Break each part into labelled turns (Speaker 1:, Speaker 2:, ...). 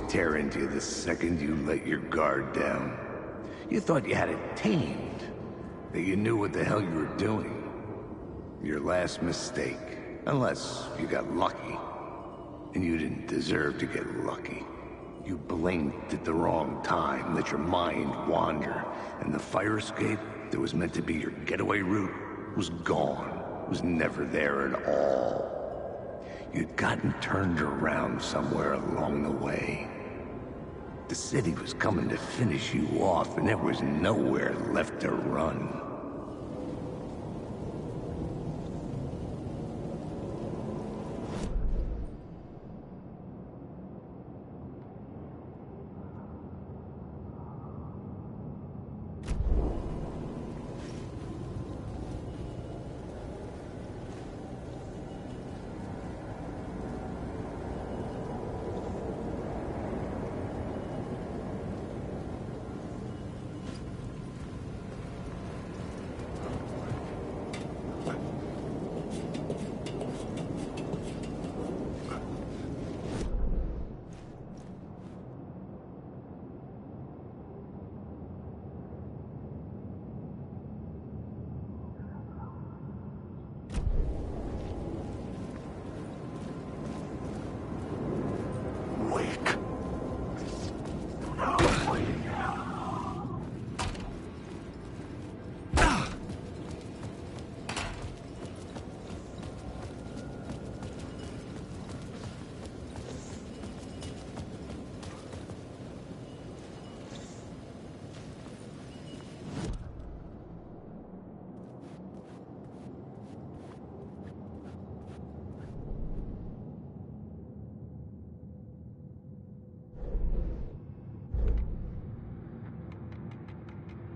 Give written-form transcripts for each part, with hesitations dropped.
Speaker 1: tear into you the second you let your guard down. You thought you had it tamed, that you knew what the hell you were doing. Your last mistake, unless you got lucky. And you didn't deserve to get lucky. You blinked at the wrong time, let your mind wander, and the fire escape that was meant to be your getaway route was gone, was never there at all. You'd gotten turned around somewhere along the way. The city was coming to finish you off, and there was nowhere left to run.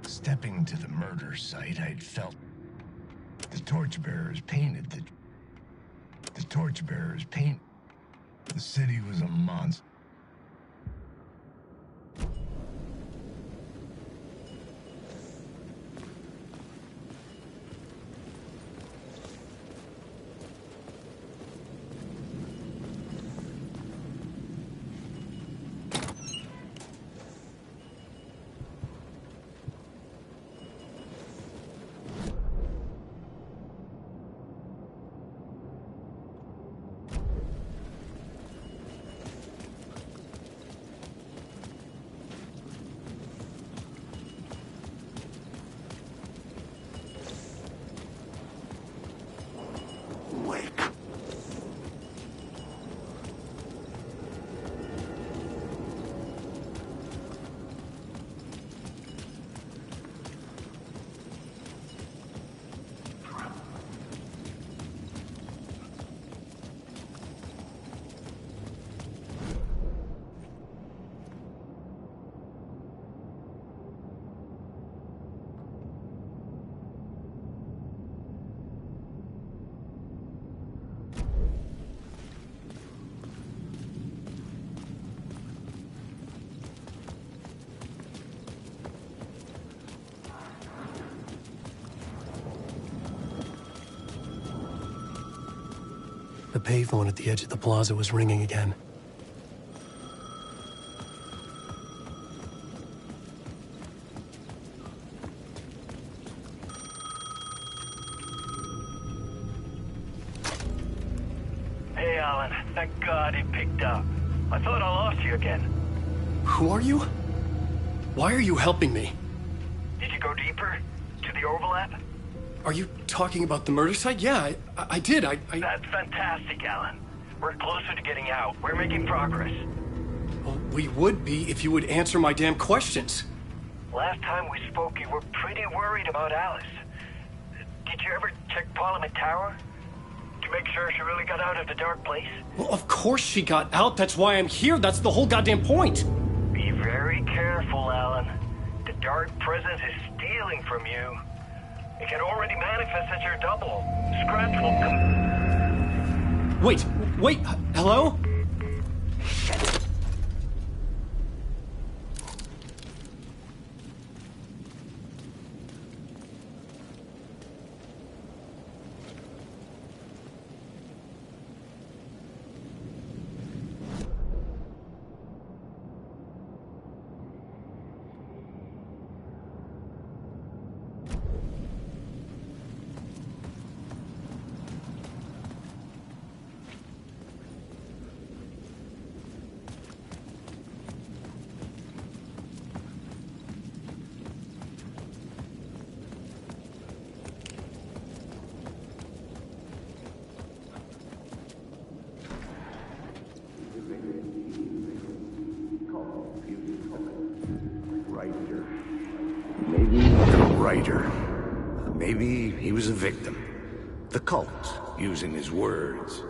Speaker 1: Stepping to the murder site, I'd felt the torchbearers painted the torchbearers paint. The city was a monster.
Speaker 2: The payphone at the edge of the plaza was ringing again.
Speaker 3: Hey, Alan. Thank God he picked up. I thought I lost you again.
Speaker 2: Who are you? Why are you helping me?
Speaker 3: Did you go deeper? To the overlap?
Speaker 2: Are you talking about the murder site? Yeah, I did.
Speaker 3: That's fantastic, Alan. We're closer to getting out. We're making progress.
Speaker 2: Well, we would be if you would answer my damn questions.
Speaker 3: Last time we spoke, you were pretty worried about Alice. Did you ever check Parliament Tower? To make sure she really got out of the dark place?
Speaker 2: Well, of course she got out. That's why I'm here. That's the whole goddamn point.
Speaker 3: Be very careful, Alan. The dark presence is stealing from you. It can already manifest as your double. Scratch will come...
Speaker 2: Wait, hello?
Speaker 3: Shit.
Speaker 1: writer. Maybe the writer. Maybe he was a victim. The cult, using his words.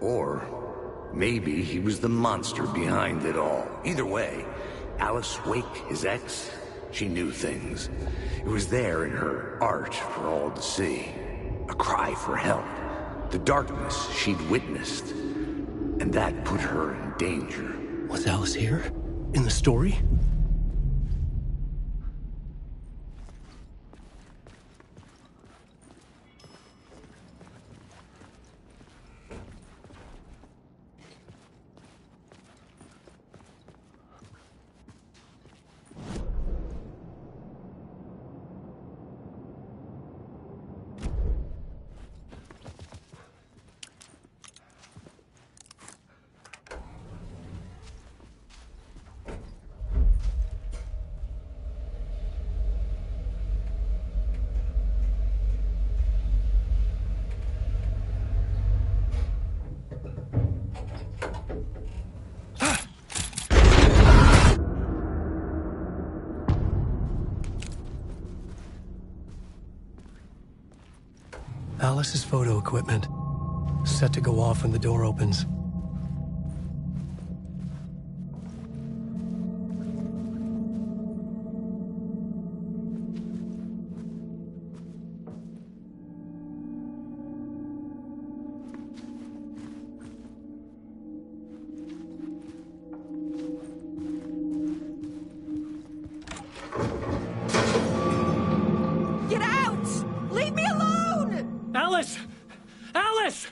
Speaker 1: Or maybe he was the monster behind it all. Either way, Alice Wake, his ex, she knew things. It was there in her art for all to see. A cry for help. The darkness she'd witnessed. And that put her in danger.
Speaker 2: Was Alice here? In the story? Alice's photo equipment, set to go off when the door opens.
Speaker 4: Get out! Leave me alone!
Speaker 2: Alice! Alice!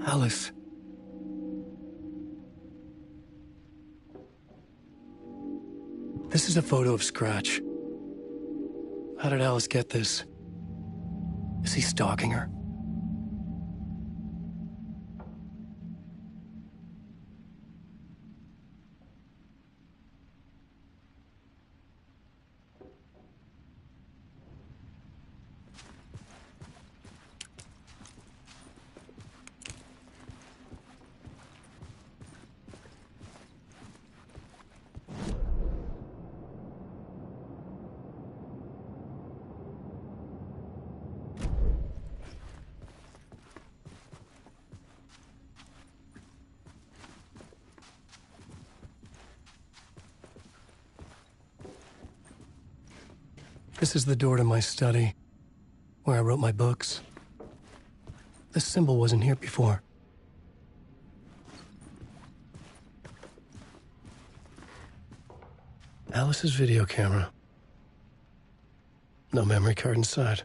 Speaker 2: Alice. This is a photo of Scratch. How did Alice get this? Is he stalking her? This is the door to my study, where I wrote my books. This symbol wasn't here before. Alice's video camera. No memory card inside.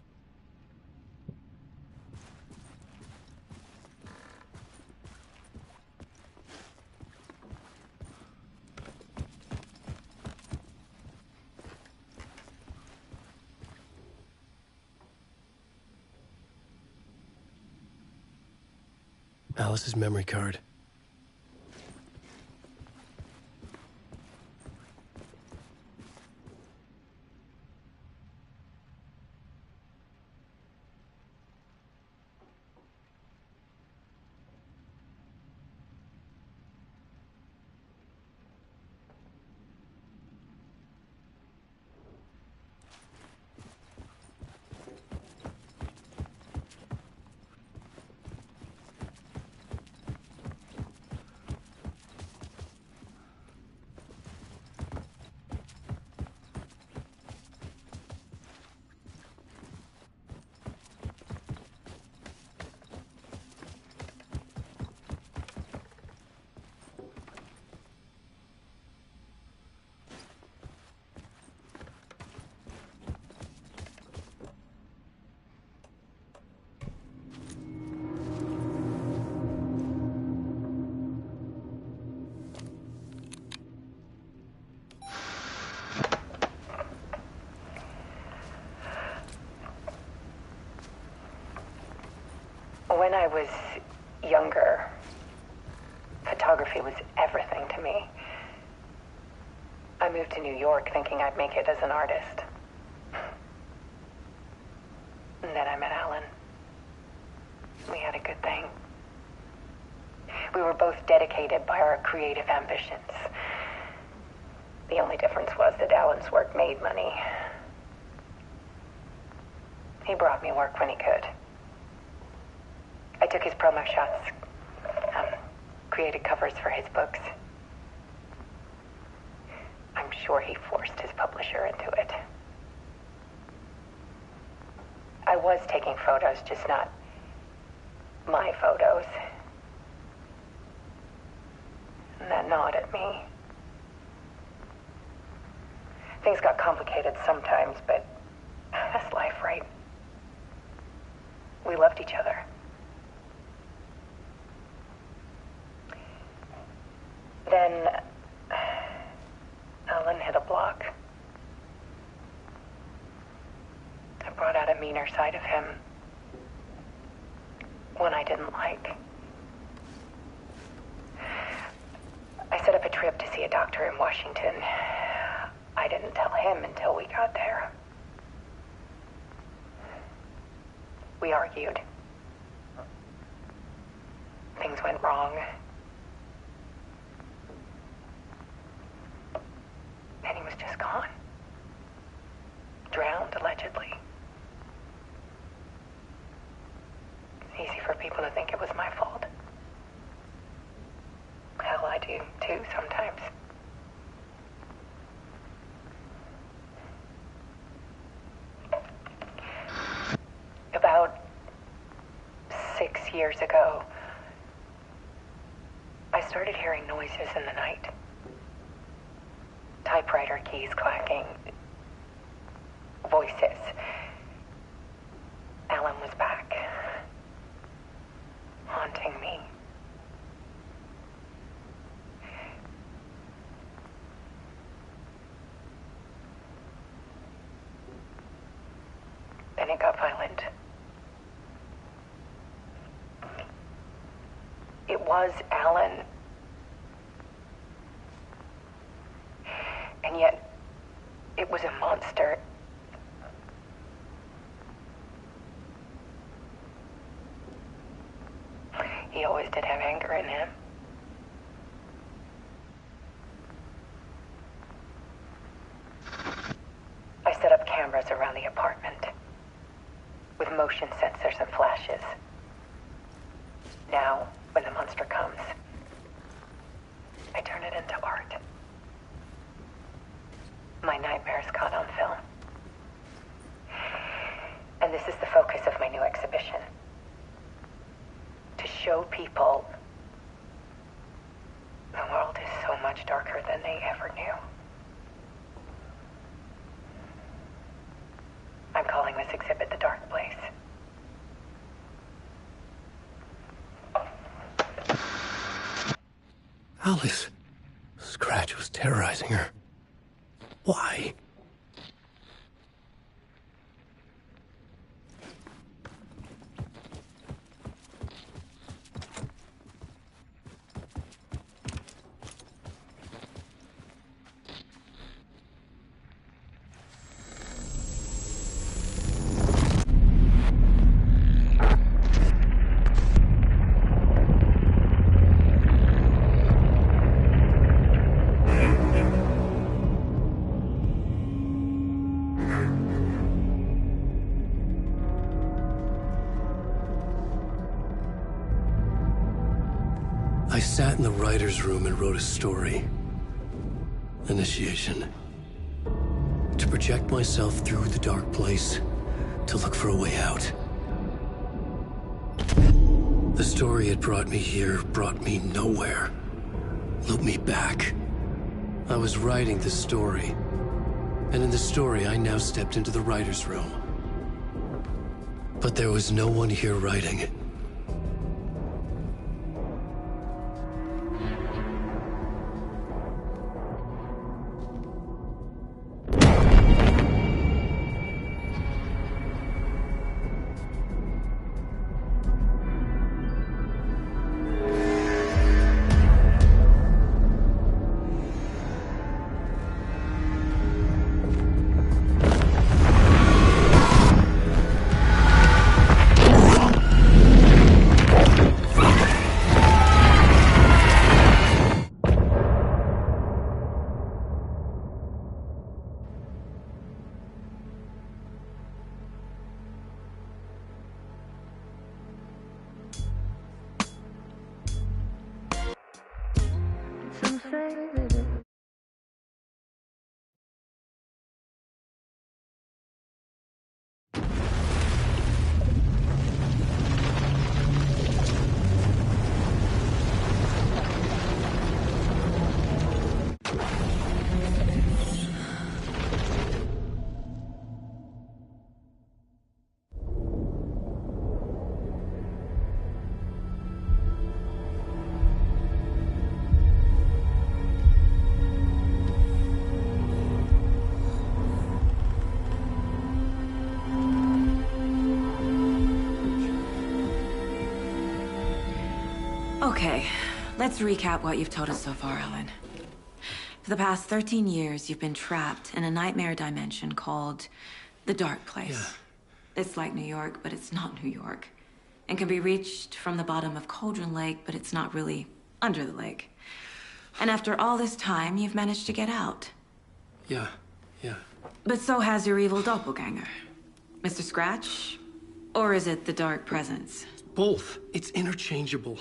Speaker 2: Alice's memory card.
Speaker 5: When I was younger, photography was everything to me. I moved to New York thinking I'd make it as an artist. And then I met Alan. We had a good thing. We were both dedicated by our creative ambitions. The only difference was that Alan's work made money. He brought me work when he could. I took his promo shots, created covers for his books. I'm sure he forced his publisher into it. I was taking photos, just not my photos. And that gnawed at me. Things got complicated sometimes, but that's life, right? We loved each other. Then Alan hit a block. I brought out a meaner side of him. One I didn't like. I set up a trip to see a doctor in Washington. I didn't tell him until we got there. We argued. Things went wrong. And he was just gone. Drowned, allegedly. It's easy for people to think it was my fault. Hell, I do too sometimes. About 6 years ago, I started hearing noises in the night. Typewriter keys clacking. Voices. Alan was back. Haunting me. Then it got violent. It was Alan. And yet, it was a monster. He always did have anger in him. I set up cameras around the apartment with motion sensors and flashes. Now, when the monster comes, I turn it into art. My nightmares caught on film. And this is the focus of my new exhibition. To show people the world is so much darker than they ever knew. I'm calling this exhibit The Dark Place.
Speaker 2: Alice. Scratch was terrorizing her. Why? I sat in the writer's room and wrote a story. Initiation. To project myself through the dark place, to look for a way out. The story had brought me here, brought me nowhere. Looped me back. I was writing the story. And in the story, I now stepped into the writer's room. But there was no one here writing it.
Speaker 4: Okay, let's recap what you've told us so far, Alan. For the past 13 years, you've been trapped in a nightmare dimension called the Dark Place.
Speaker 2: Yeah.
Speaker 4: It's like New York, but it's not New York. And can be reached from the bottom of Cauldron Lake, but it's not really under the lake. And after all this time, you've managed to get out.
Speaker 2: Yeah.
Speaker 4: But so has your evil doppelganger. Mr. Scratch? Or is it the Dark Presence?
Speaker 2: Both. It's interchangeable.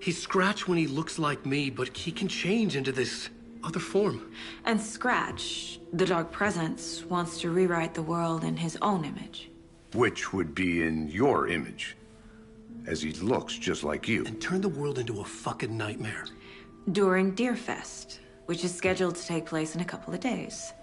Speaker 2: He's Scratch when he looks like me, but he can change into this other form.
Speaker 4: And Scratch, the Dark Presence, wants to rewrite the world in his own image.
Speaker 1: Which would be in your image, as he looks just like you.
Speaker 2: And turn the world into a fucking nightmare.
Speaker 4: During Deerfest, which is scheduled to take place in a couple of days.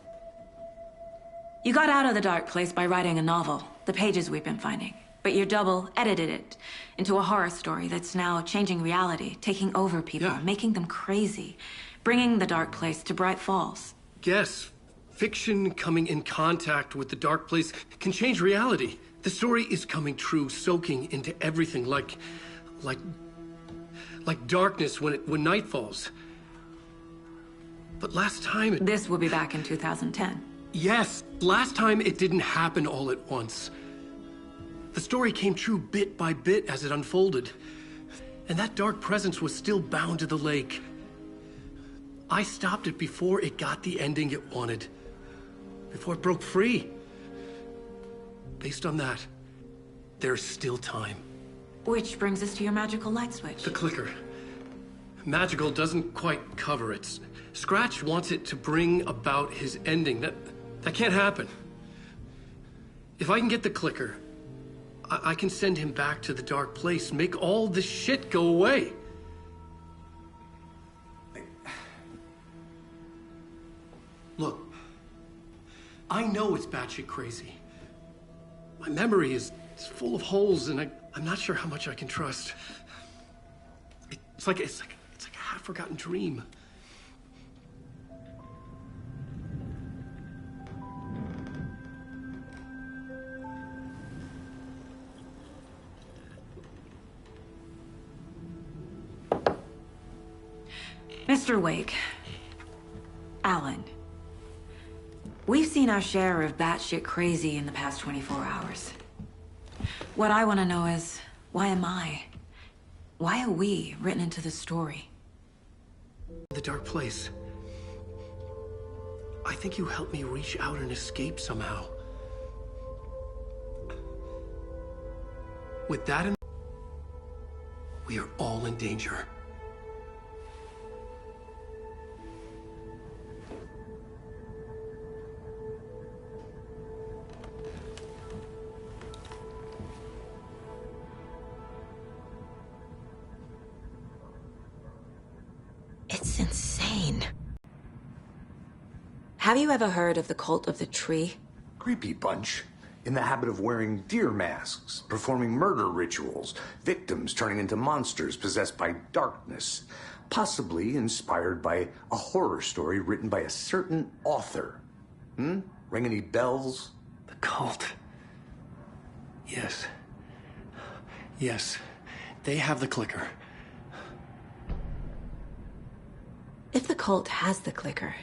Speaker 4: You got out of the Dark Place by writing a novel, the pages we've been finding. But your double edited it into a horror story that's now changing reality, taking over people,
Speaker 2: Yeah.
Speaker 4: making them crazy, bringing the Dark Place to Bright Falls.
Speaker 2: Yes, fiction coming in contact with the Dark Place can change reality. The story is coming true, soaking into everything like darkness when night falls. But last time
Speaker 4: This will be back in 2010.
Speaker 2: Yes, last time it didn't happen all at once. The story came true bit by bit as it unfolded. And that dark presence was still bound to the lake. I stopped it before it got the ending it wanted. Before it broke free. Based on that, there's still time.
Speaker 4: Which brings us to your magical light switch.
Speaker 2: The clicker. Magical doesn't quite cover it. Scratch wants it to bring about his ending. That can't happen. If I can get the clicker, I can send him back to the Dark Place, make all this shit go away. Look, I know it's batshit crazy. My memory is full of holes, and I'm not sure how much I can trust. It's like a half-forgotten dream.
Speaker 4: Mr. Wake, Alan, we've seen our share of batshit crazy in the past 24 hours. What I want to know is, why am I? Why are we written into the story?
Speaker 2: The Dark Place. I think you helped me reach out and escape somehow. With that in mind, we are all in danger.
Speaker 4: It's insane. Have you ever heard of the Cult of the Tree?
Speaker 1: Creepy bunch. In the habit of wearing deer masks, performing murder rituals, victims turning into monsters possessed by darkness, possibly inspired by a horror story written by a certain author. Ring any bells?
Speaker 2: The cult. Yes. Yes. They have the clicker.
Speaker 4: If the cult has the clicker,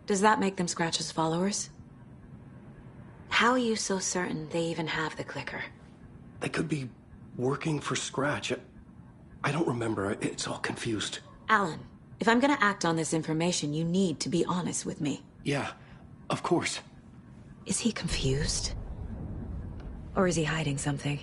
Speaker 4: does that make them Scratch's followers? How are you so certain they even have the clicker?
Speaker 2: They could be working for Scratch. I don't remember. It's all confused.
Speaker 4: Alan, if I'm gonna act on this information, you need to be honest with me.
Speaker 2: Yeah, of course.
Speaker 4: Is he confused? Or is he hiding something?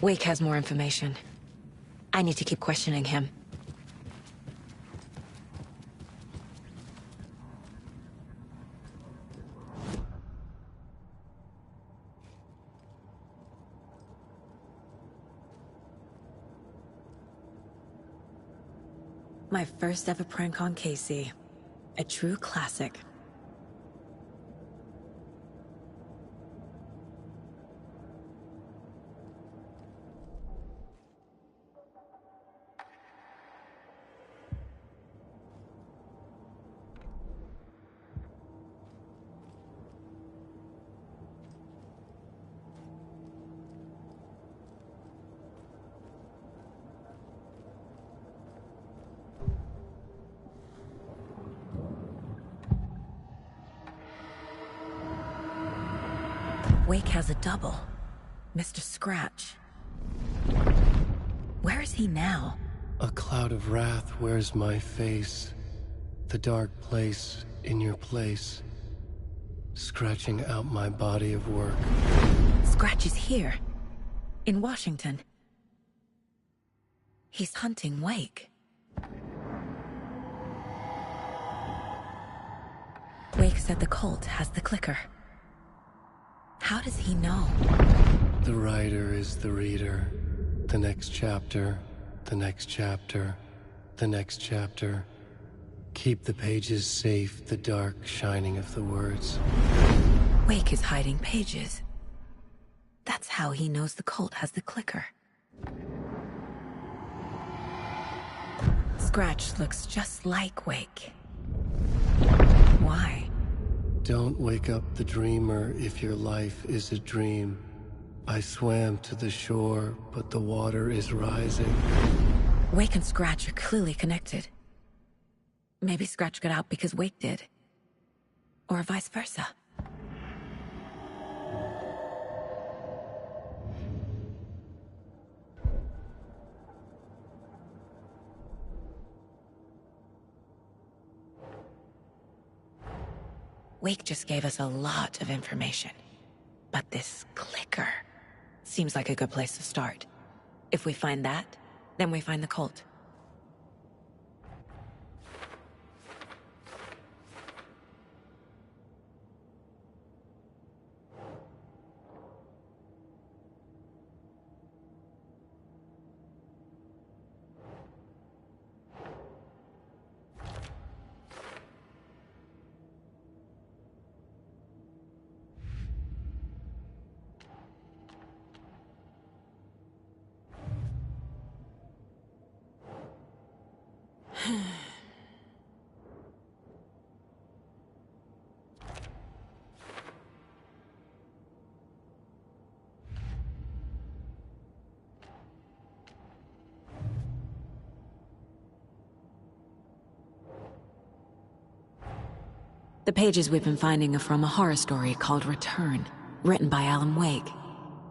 Speaker 4: Wake has more information. I need to keep questioning him. My first ever prank on Casey. A true classic. Wake has a double. Mr. Scratch. Where is he now?
Speaker 2: A cloud of wrath wears my face. The dark place in your place. Scratching out my body of work.
Speaker 4: Scratch is here. In Washington. He's hunting Wake. Wake said the cult has the clicker. How does he know?
Speaker 2: The writer is the reader. The next chapter, the next chapter, the next chapter. Keep the pages safe, the dark shining of the words.
Speaker 4: Wake is hiding pages. That's how he knows the cult has the clicker. Scratch looks just like Wake. Why?
Speaker 2: Don't wake up the dreamer if your life is a dream. I swam to the shore, but the water is rising.
Speaker 4: Wake and Scratch are clearly connected. Maybe Scratch got out because Wake did. Or vice versa. Wake just gave us a lot of information. But this clicker seems like a good place to start. If we find that, then we find the cult. The pages we've been finding are from a horror story called Return, written by Alan Wake,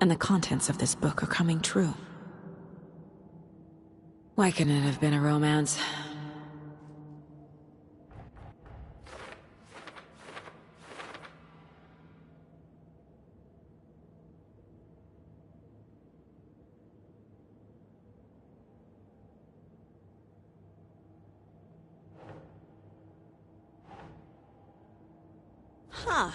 Speaker 4: and the contents of this book are coming true. Why couldn't it have been a romance? Huh.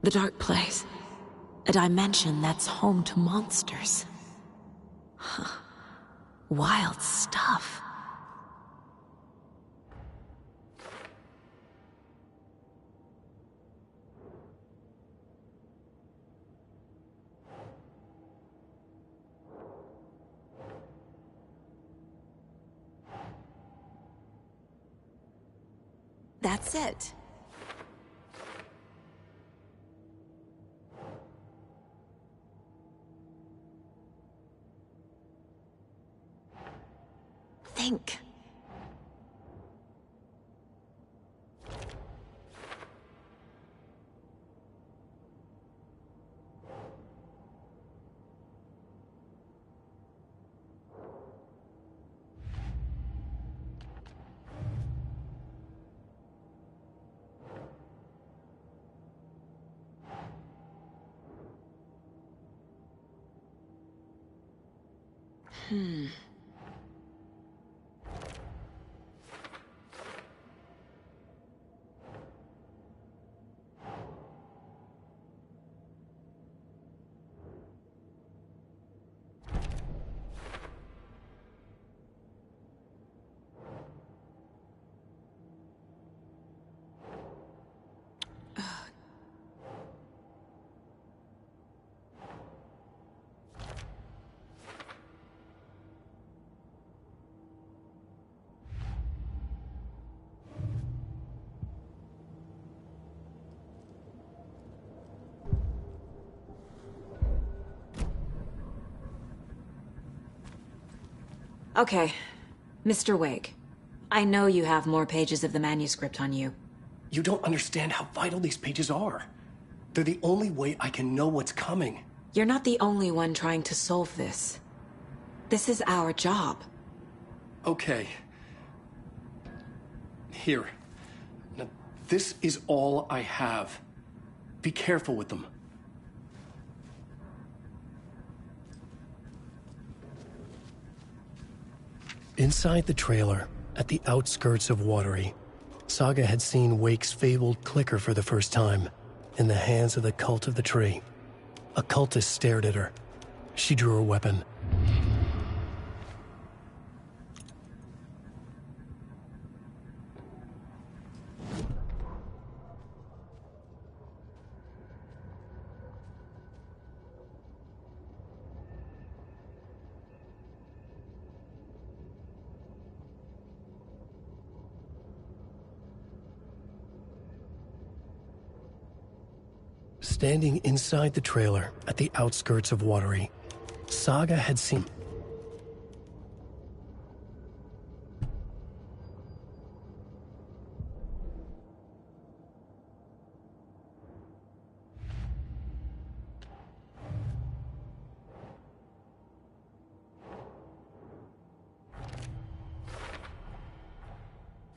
Speaker 4: The Dark Place. A dimension that's home to monsters. Huh. Wild stuff. That's it. Think. Okay, Mr. Wake. I know you have more pages of the manuscript on you.
Speaker 2: You don't understand how vital these pages are. They're the only way I can know what's coming.
Speaker 4: You're not the only one trying to solve this. This is our job.
Speaker 2: Okay. Here. Now, this is all I have. Be careful with them. Inside the trailer, at the outskirts of Watery, Saga had seen Wake's fabled clicker for the first time, in the hands of the Cult of the Tree. A cultist stared at her. She drew her weapon. Standing inside the trailer at the outskirts of Watery, Saga had seen...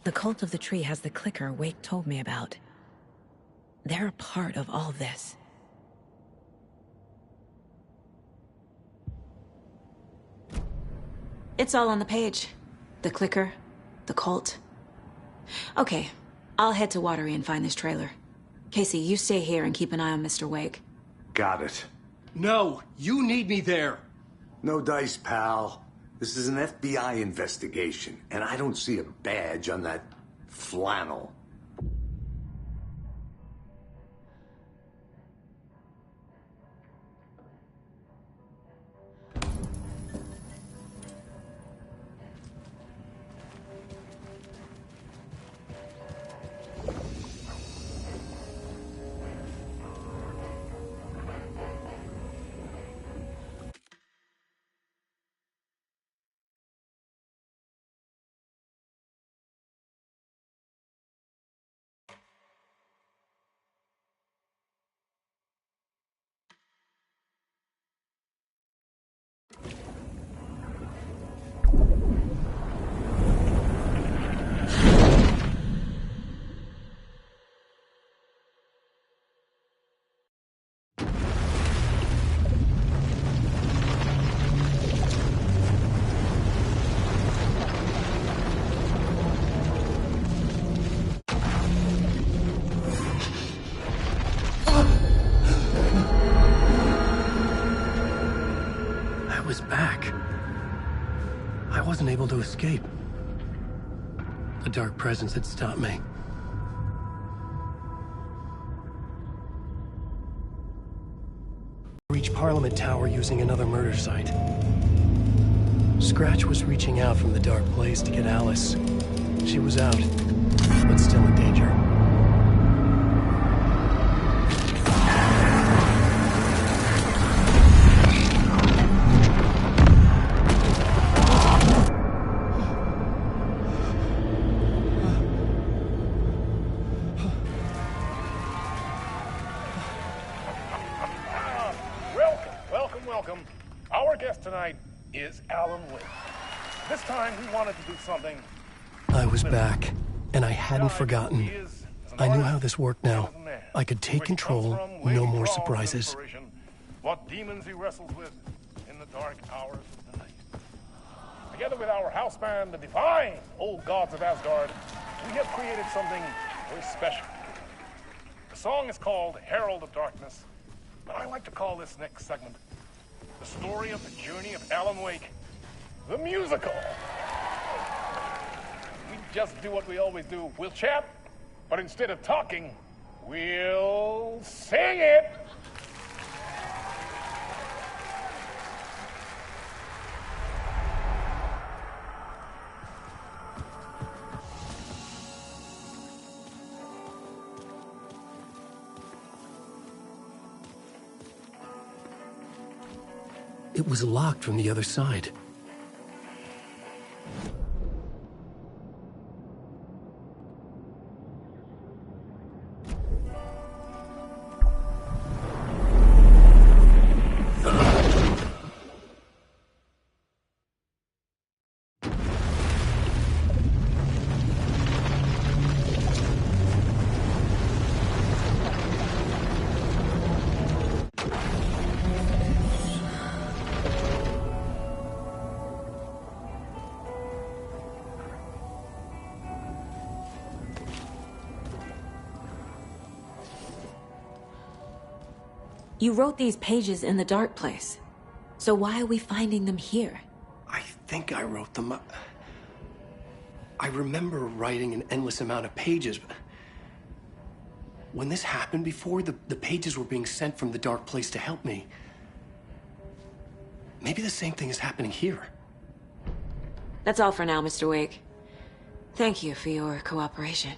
Speaker 4: The Cult of the Tree has the clicker Wake told me about. They're a part of all this. It's all on the page. The clicker, the cult. Okay, I'll head to Watery and find this trailer. Casey, you stay here and keep an eye on Mr. Wake.
Speaker 1: Got it.
Speaker 2: No, you need me there.
Speaker 1: No dice, pal. This is an FBI investigation, and I don't see a badge on that flannel.
Speaker 2: wasn't able to escape. The dark presence had stopped me. Reach Parliament Tower using another murder site. Scratch was reaching out from the dark place to get Alice. She was out, but still in danger.
Speaker 6: Welcome. Our guest tonight is Alan Wake. This time we wanted to do something.
Speaker 2: I was back, and I hadn't forgotten. I knew how this worked now. I could take control, no more surprises.
Speaker 6: What demons he wrestles with in the dark hours of the night. Together with our house band, the divine old gods of Asgard, we have created something very special. The song is called Herald of Darkness, but I like to call this next segment the story of the journey of Alan Wake, the musical. We just do what we always do. We'll chat, but instead of talking, we'll sing it.
Speaker 2: It was locked from the other side.
Speaker 4: You wrote these pages in the dark place. So why are we finding them here?
Speaker 2: I think I wrote them. I remember writing an endless amount of pages. When this happened before, the pages were being sent from the dark place to help me. Maybe the same thing is happening here.
Speaker 4: That's all for now, Mr. Wake. Thank you for your cooperation.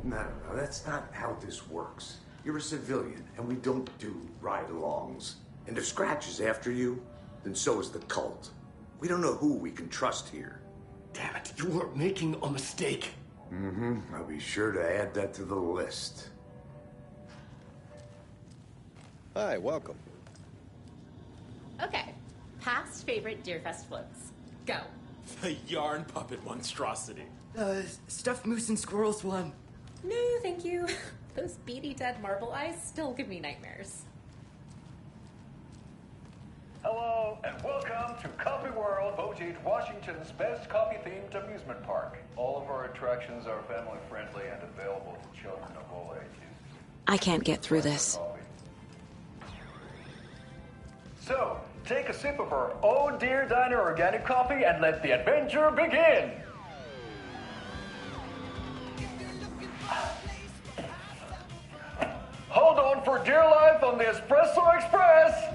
Speaker 1: No, that's not how this works. You're a civilian, and we don't do ride-alongs. And if Scratch is after you, then so is the cult. We don't know who we can trust here.
Speaker 2: Damn it, you are making a mistake.
Speaker 1: I'll be sure to add that to the list.
Speaker 7: Hi, welcome.
Speaker 8: Okay, past favorite Deerfest floats. Go.
Speaker 9: The yarn puppet monstrosity.
Speaker 10: Stuffed moose and squirrels one.
Speaker 8: No, thank you. Those beady dead marble eyes still give me nightmares.
Speaker 3: Hello, and welcome to Coffee World, voted Washington's best coffee-themed amusement park. All of our attractions are family-friendly and available to children of all ages.
Speaker 4: I can't get through this.
Speaker 3: So, take a sip of our Oh Dear Diner organic coffee and let the adventure begin! Hold on for dear life on the Espresso Express!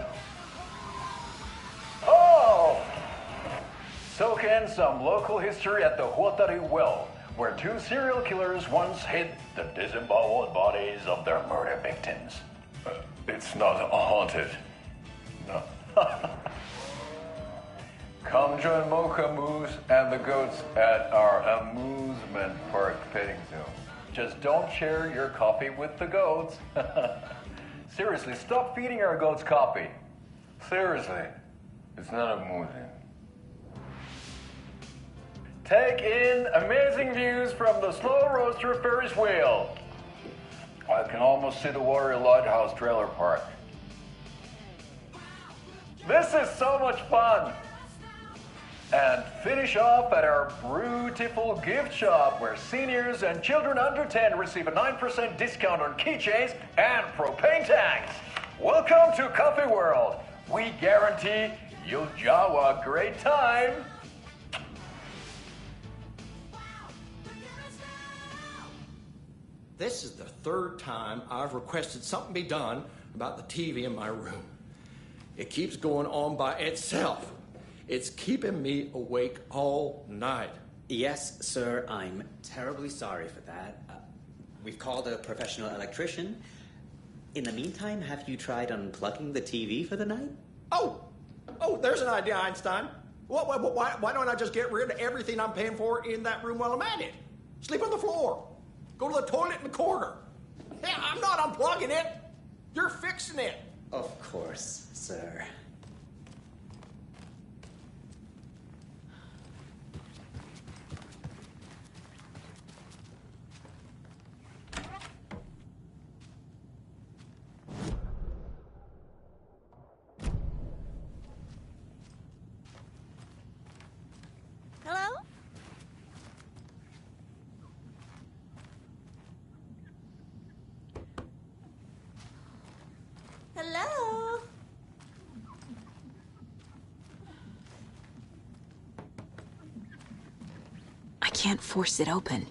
Speaker 3: Oh! Soak in some local history at the Huatari Well, where two serial killers once hid the disemboweled bodies of their murder victims. It's not haunted. No. Come join Mocha Moose and the goats at our amusement park petting zoo. Just don't share your coffee with the goats. Seriously, stop feeding our goats coffee. Seriously, it's not amusing. Take in amazing views from the Slow Roaster Ferris wheel. I can almost see the Warrior Lighthouse trailer park. This is so much fun. And finish off at our beautiful gift shop where seniors and children under 10 receive a 9% discount on keychains and propane tanks. Welcome to Coffee World. We guarantee you'll jaw a great time.
Speaker 11: This is the third time I've requested something be done about the TV in my room. It keeps going on by itself. It's keeping me awake all night.
Speaker 12: Yes, sir, I'm terribly sorry for that. We've called a professional electrician. In the meantime, have you tried unplugging the TV for the night?
Speaker 11: Oh, there's an idea, Einstein. Why don't I just get rid of everything I'm paying for in that room while I'm at it? Sleep on the floor. Go to the toilet in the corner. Hey, I'm not unplugging it. You're fixing it.
Speaker 12: Of course, sir.
Speaker 13: Hello? Hello?
Speaker 4: I can't force it open.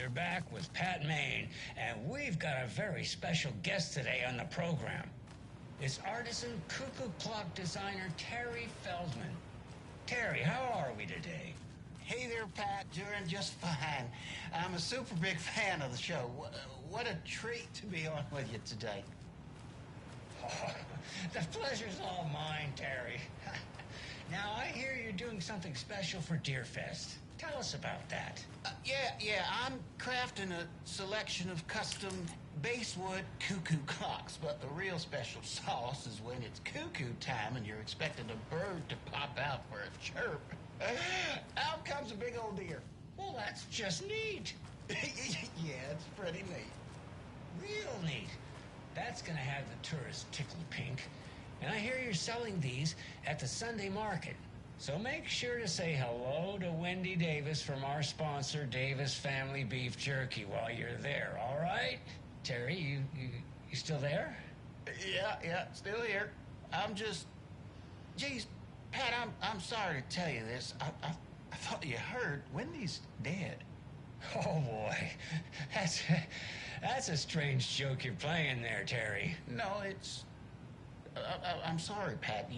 Speaker 14: You're back with Pat Maine, and we've got a very special guest today on the program. It's artisan cuckoo clock designer Terry Feldman. Terry, how are we today?
Speaker 15: Hey there, Pat. Doing just fine. I'm a super big fan of the show. What a treat to be on with you today.
Speaker 14: Oh, the pleasure's all mine, Terry. Now, I hear you're doing something special for Deerfest. Tell us about that.
Speaker 15: Yeah, I'm crafting a selection of custom basswood cuckoo clocks, but the real special sauce is when it's cuckoo time and you're expecting a bird to pop out for a chirp. Out comes a big old deer.
Speaker 14: Well, that's just neat.
Speaker 15: Yeah, it's pretty neat.
Speaker 14: Real neat. That's gonna have the tourists tickled pink. And I hear you're selling these at the Sunday market. So make sure to say hello to Wendy Davis from our sponsor, Davis Family Beef Jerky, while you're there, all right? Terry, you still there?
Speaker 15: Yeah, still here. I'm just... Geez, Pat, I'm sorry to tell you this. I thought you heard. Wendy's dead.
Speaker 14: Oh, boy. That's a strange joke you're playing there, Terry.
Speaker 15: No, it's... I'm sorry, Pat.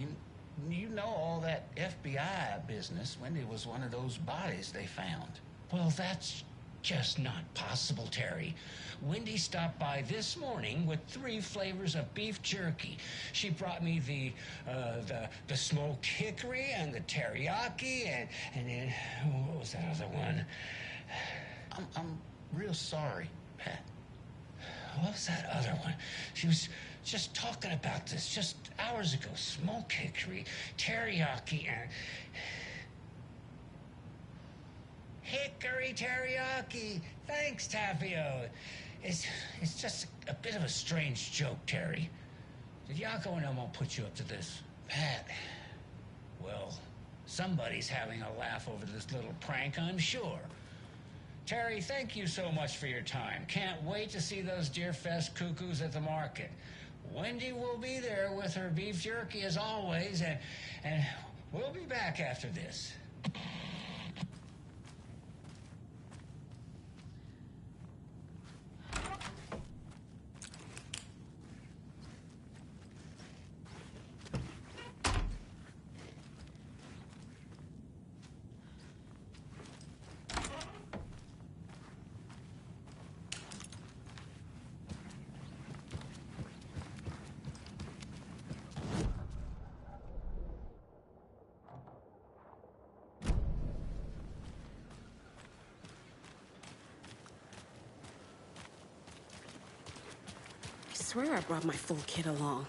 Speaker 15: You know all that FBI business. Wendy was one of those bodies they found.
Speaker 14: Well, that's just not possible, Terry. Wendy stopped by this morning with 3 flavors of beef jerky. She brought me the smoked hickory and the teriyaki and then what was that other one?
Speaker 15: I'm real sorry, Pat.
Speaker 14: What was that other one? She was just talking about this just hours ago. Smoked hickory, teriyaki, and... Hickory teriyaki! Thanks, Tapio. It's just a bit of a strange joke, Terry. Did Yako and Elmo put you up to this?
Speaker 15: Pat.
Speaker 14: Well, somebody's having a laugh over this little prank, I'm sure. Terry, thank you so much for your time. Can't wait to see those Deerfest cuckoos at the market. Wendy will be there with her beef jerky as always, and we'll be back after this.
Speaker 16: I swear I brought my full kit along.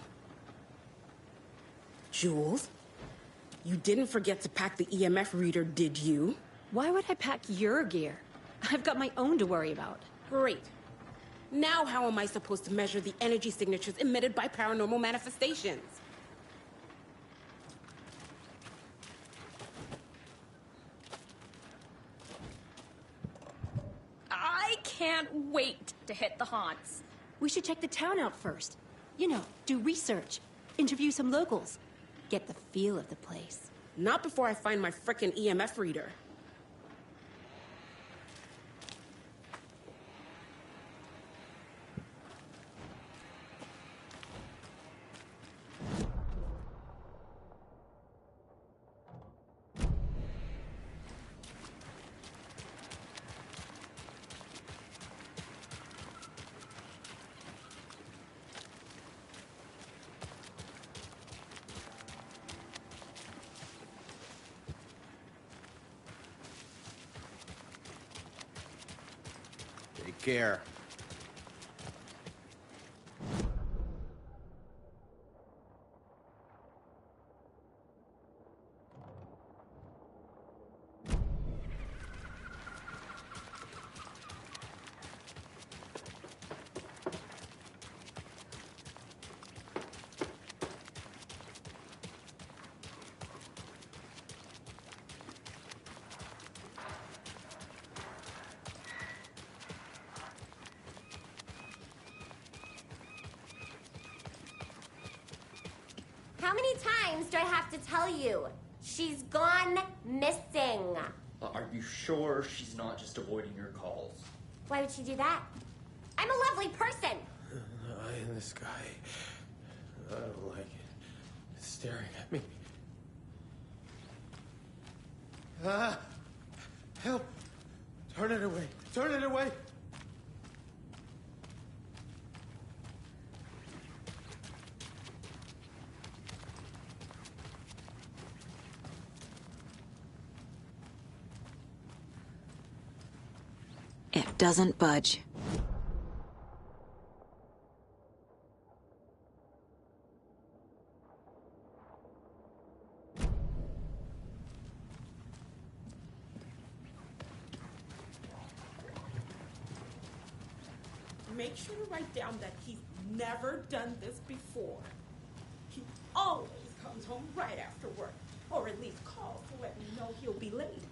Speaker 16: Jules, you didn't forget to pack the EMF reader, did you?
Speaker 8: Why would I pack your gear? I've got my own to worry about.
Speaker 16: Great. Now how am I supposed to measure the energy signatures emitted by paranormal manifestations?
Speaker 8: I can't wait to hit the haunts. We should check the town out first. You know, do research, interview some locals, get the feel of the place.
Speaker 16: Not before I find my frickin' EMF reader.
Speaker 7: Take care.
Speaker 13: How many times do I have to tell you? She's gone missing.
Speaker 17: Are you sure she's not just avoiding your calls?
Speaker 13: Why would she do that? I'm a lovely person.
Speaker 9: The eye in the sky. I don't like it. It's staring at me. Ah! Help! Turn it away! Turn it away!
Speaker 4: It doesn't budge.
Speaker 16: Make sure to write down that he's never done this before. He always comes home right after work, or at least calls to let me know he'll be late.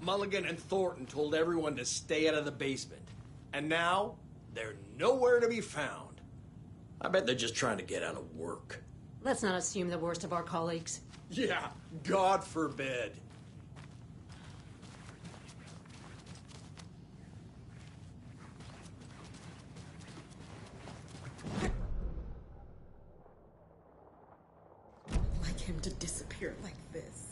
Speaker 11: Mulligan and Thornton told everyone to stay out of the basement. And now, they're nowhere to be found. I bet they're just trying to get out of work.
Speaker 17: Let's not assume the worst of our colleagues.
Speaker 11: Yeah, God forbid.
Speaker 16: Like him to disappear like this.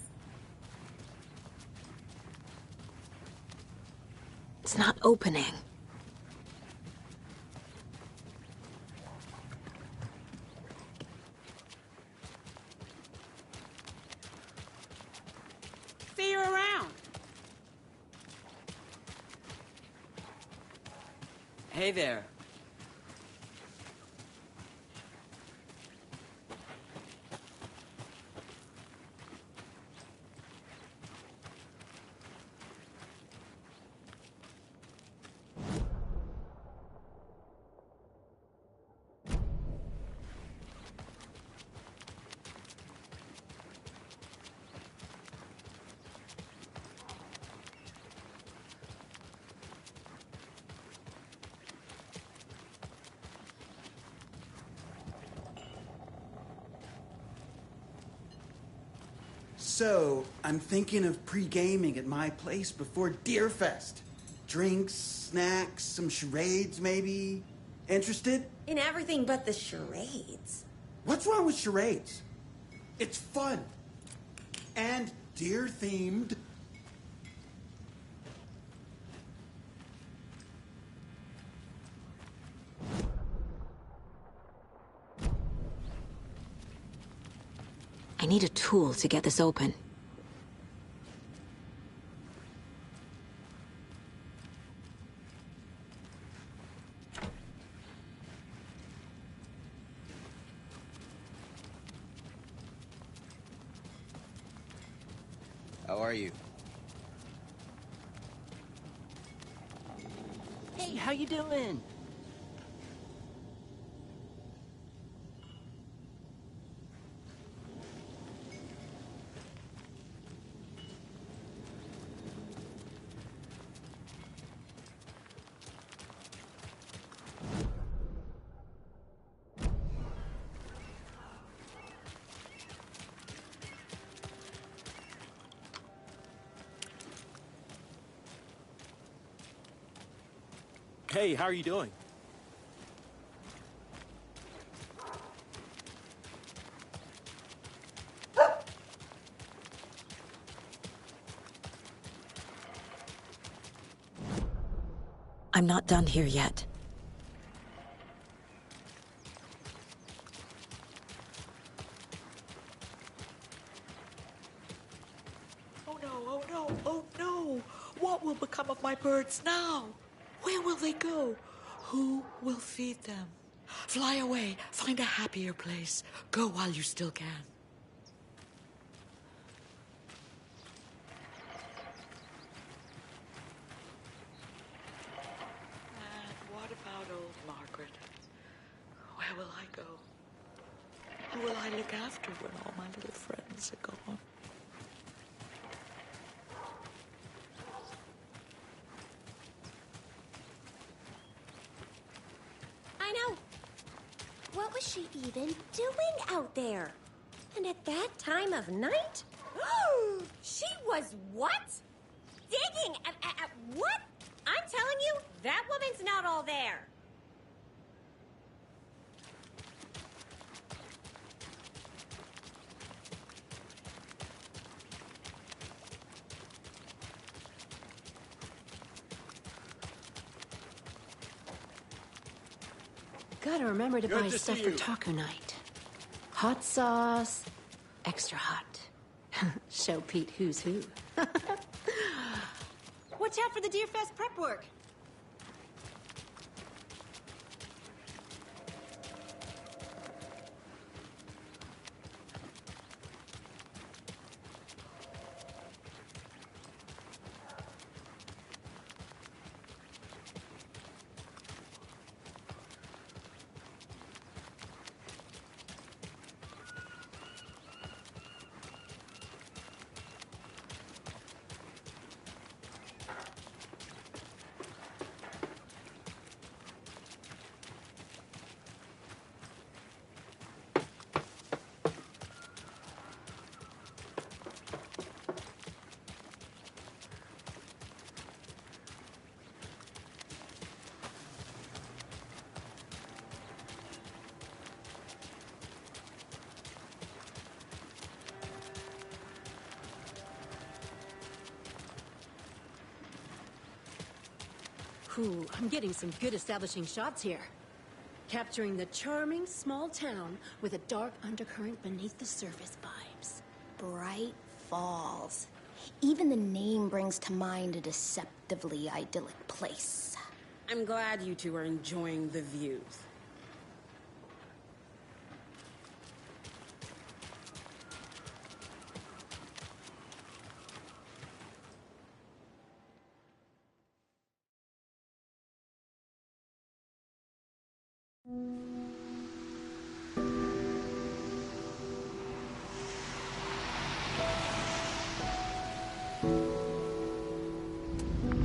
Speaker 4: It's not opening.
Speaker 16: See you around.
Speaker 10: Hey there.
Speaker 18: So, I'm thinking of pre-gaming at my place before Deerfest. Drinks, snacks, some charades, maybe? Interested?
Speaker 13: In everything but the charades.
Speaker 18: What's wrong with charades? It's fun. And deer-themed.
Speaker 4: I need a tool to get this open.
Speaker 10: How are you?
Speaker 19: Hey, how you doing?
Speaker 9: Hey, how are you doing?
Speaker 4: I'm not done here yet.
Speaker 20: Oh no, oh no, oh no! What will become of my birds now? Where will they go? Who will feed them? Fly away, find a happier place. Go while you still can. And what about old Margaret? Where will I go? Who will I look after when all my little friends are gone?
Speaker 13: I know. What was she even doing out there? And at that time of night? She was what? digging? What? I'm telling you, that woman's not all there.
Speaker 8: Gotta remember to
Speaker 18: Good
Speaker 8: buy
Speaker 18: to
Speaker 8: stuff
Speaker 18: see
Speaker 8: for
Speaker 18: you.
Speaker 8: taco night. Hot sauce, extra hot. Show Pete who's who. Watch out for the Deerfest prep work. Ooh, I'm getting some good establishing shots here. Capturing the charming small town with a dark undercurrent beneath the surface vibes.
Speaker 21: Bright Falls. Even the name brings to mind a deceptively idyllic place.
Speaker 22: I'm glad you two are enjoying the views.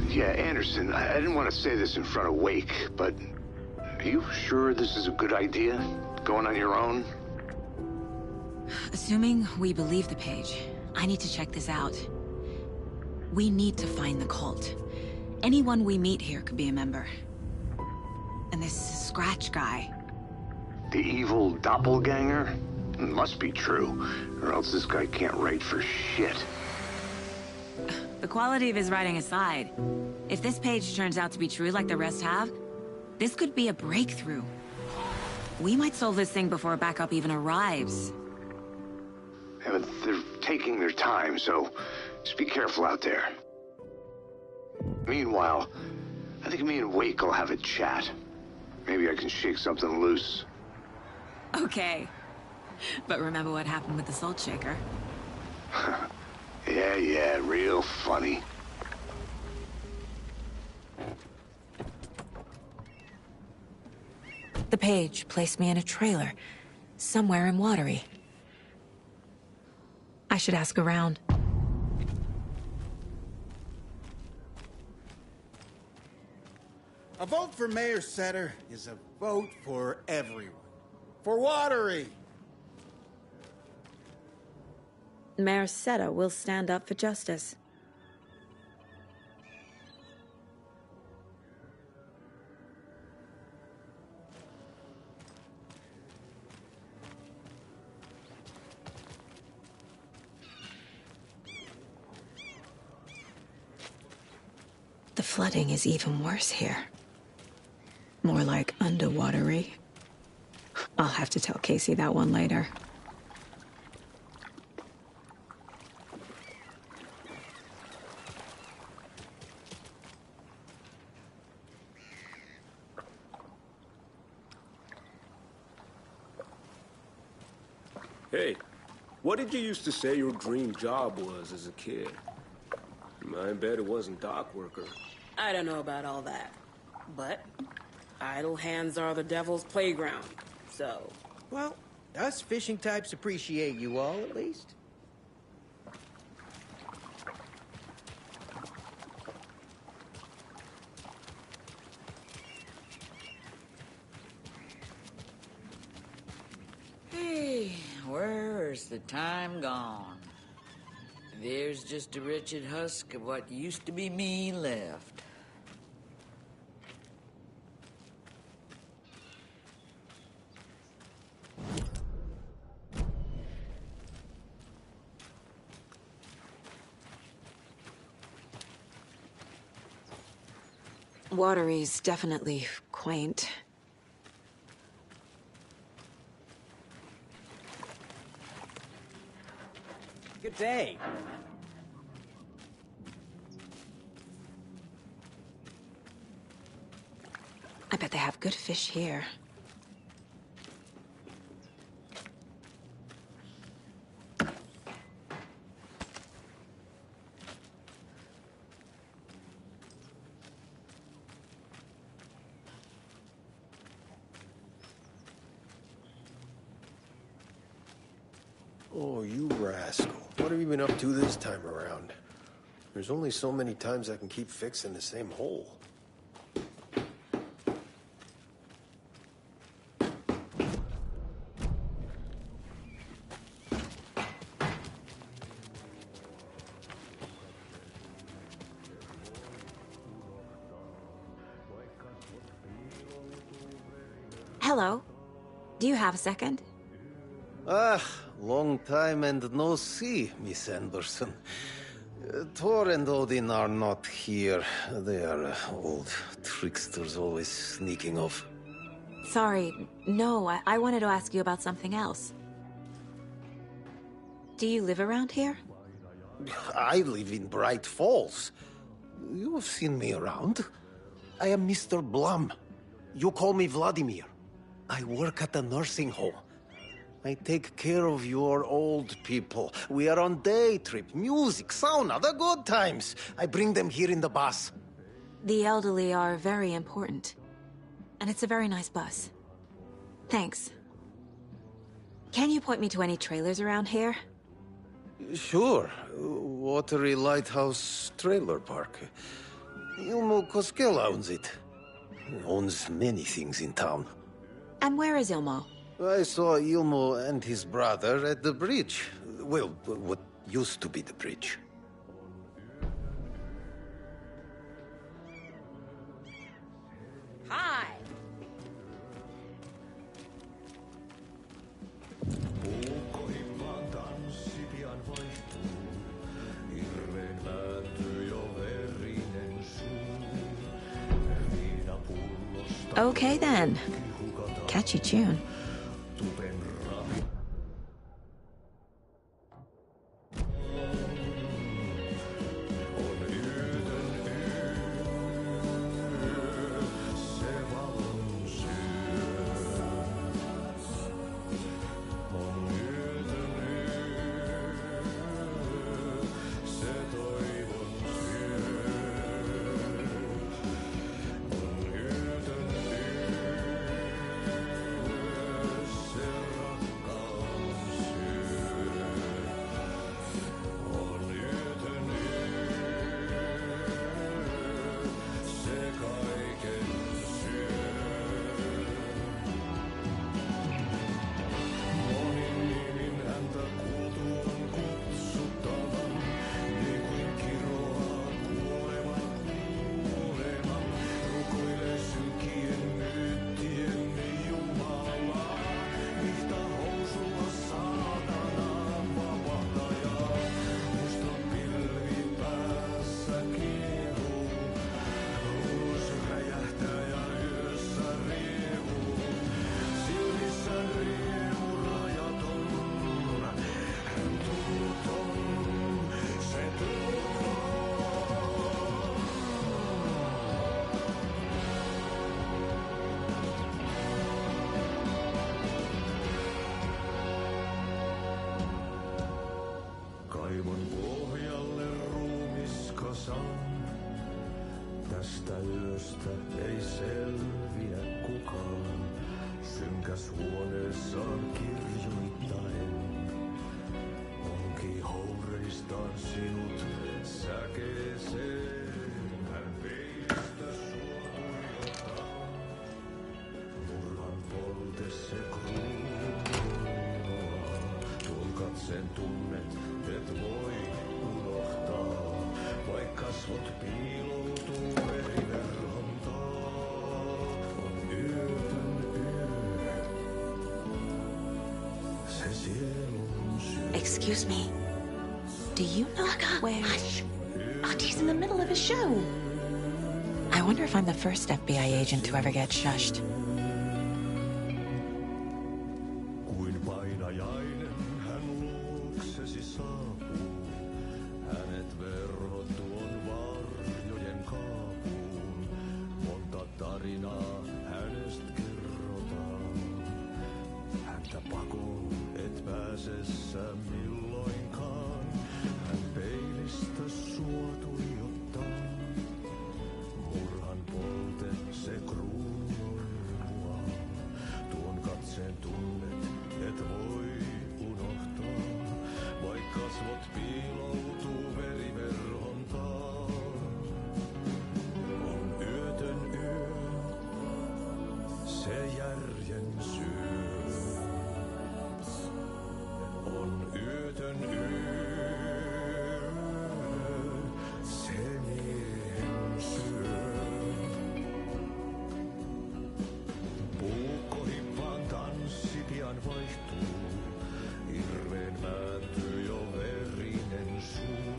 Speaker 1: Yeah, Anderson, I didn't want to say this in front of Wake, but are you sure this is a good idea? Going on your own?
Speaker 4: Assuming we believe the page, I need to check this out. We need to find the cult. Anyone we meet here could be a member. And this Scratch guy.
Speaker 1: The evil doppelganger? It must be true, or else this guy can't write for shit.
Speaker 4: The quality of his writing aside, if this page turns out to be true like the rest have, this could be a breakthrough. We might solve this thing before backup even arrives.
Speaker 1: Yeah, but they're taking their time, so just be careful out there. Meanwhile, I think me and Wake will have a chat. Maybe I can shake something loose.
Speaker 4: Okay. But remember what happened with the Salt Shaker?
Speaker 1: Yeah, real funny.
Speaker 4: The page placed me in a trailer, somewhere in Watery. I should ask around.
Speaker 18: A vote for Mayor Setter is a vote for everyone. For Watery!
Speaker 4: Mayor Seta will stand up for justice. The flooding is even worse here. More like underwatery. I'll have to tell Casey that one later.
Speaker 9: Hey, what did you used to say your dream job was as a kid? I bet it wasn't dock worker.
Speaker 22: I don't know about all that. But idle hands are the devil's playground, so...
Speaker 19: Well, us fishing types appreciate you all, at least.
Speaker 23: Hey, where's the time gone?
Speaker 5: There's just a wretched husk of what used to be me left.
Speaker 4: Watery's definitely quaint.
Speaker 12: Good day.
Speaker 4: I bet they have good fish here.
Speaker 7: Oh, you rascal. What have you been up to this time around? There's only so many times I can keep fixing the same hole.
Speaker 4: Hello. Do you have a second?
Speaker 6: Ah, long time and no see, Miss Anderson. Thor and Odin are not here. They are old tricksters always sneaking off.
Speaker 4: Sorry. No, I wanted to ask you about something else. Do you live around here?
Speaker 6: I live in Bright Falls. You have seen me around. I am Mr. Blum. You call me Vladimir. I work at a nursing home. I take care of your old people. We are on day trip, music, sauna, the good times. I bring them here in the bus.
Speaker 4: The elderly are very important. And it's a very nice bus. Thanks. Can you point me to any trailers around here?
Speaker 6: Sure. Watery Lighthouse Trailer Park. Ilmo Koskela owns it. He owns many things in town.
Speaker 4: And where is Ilmo?
Speaker 6: I saw Ilmo and his brother at the bridge. Well, what used to be the bridge.
Speaker 22: Hi.
Speaker 4: Okay then. Catchy tune.
Speaker 9: Kaivon pohjalle ruumiskasan. Tästä yöstä ei selviä kukaan. Synkäs huoneessaan kirjoittaen. Onki houreistaan sinut säkeeseen. Hän peistä suorata. Murhan polte se kruunua. Tulkat sen tunnet, et voi
Speaker 4: Excuse me. Do you know where...
Speaker 21: Hush! Artie's in the middle of a show.
Speaker 4: I wonder if I'm the first FBI agent to ever get shushed.
Speaker 2: Kuin painajainen hän luoksesi saapuu. Hänet verhot tuon varjojen kaapuun. Monta tarinaa hänestä kerrotaan. Häntä pakoon et pääse sä milloinkaan. Hän peilistä sua tuijottaa. Murhan polte se kruunoi mua. Tuon katseen tunnet et voi unohtaa. Vaik kasvot piiloutuu veriverhon taa. On yötön yö, se järjen syö. On yötön yö, se miehen syö. Puukkohippaan tanssi pian vaihtuu. Irveen määntyy jo verinen suu.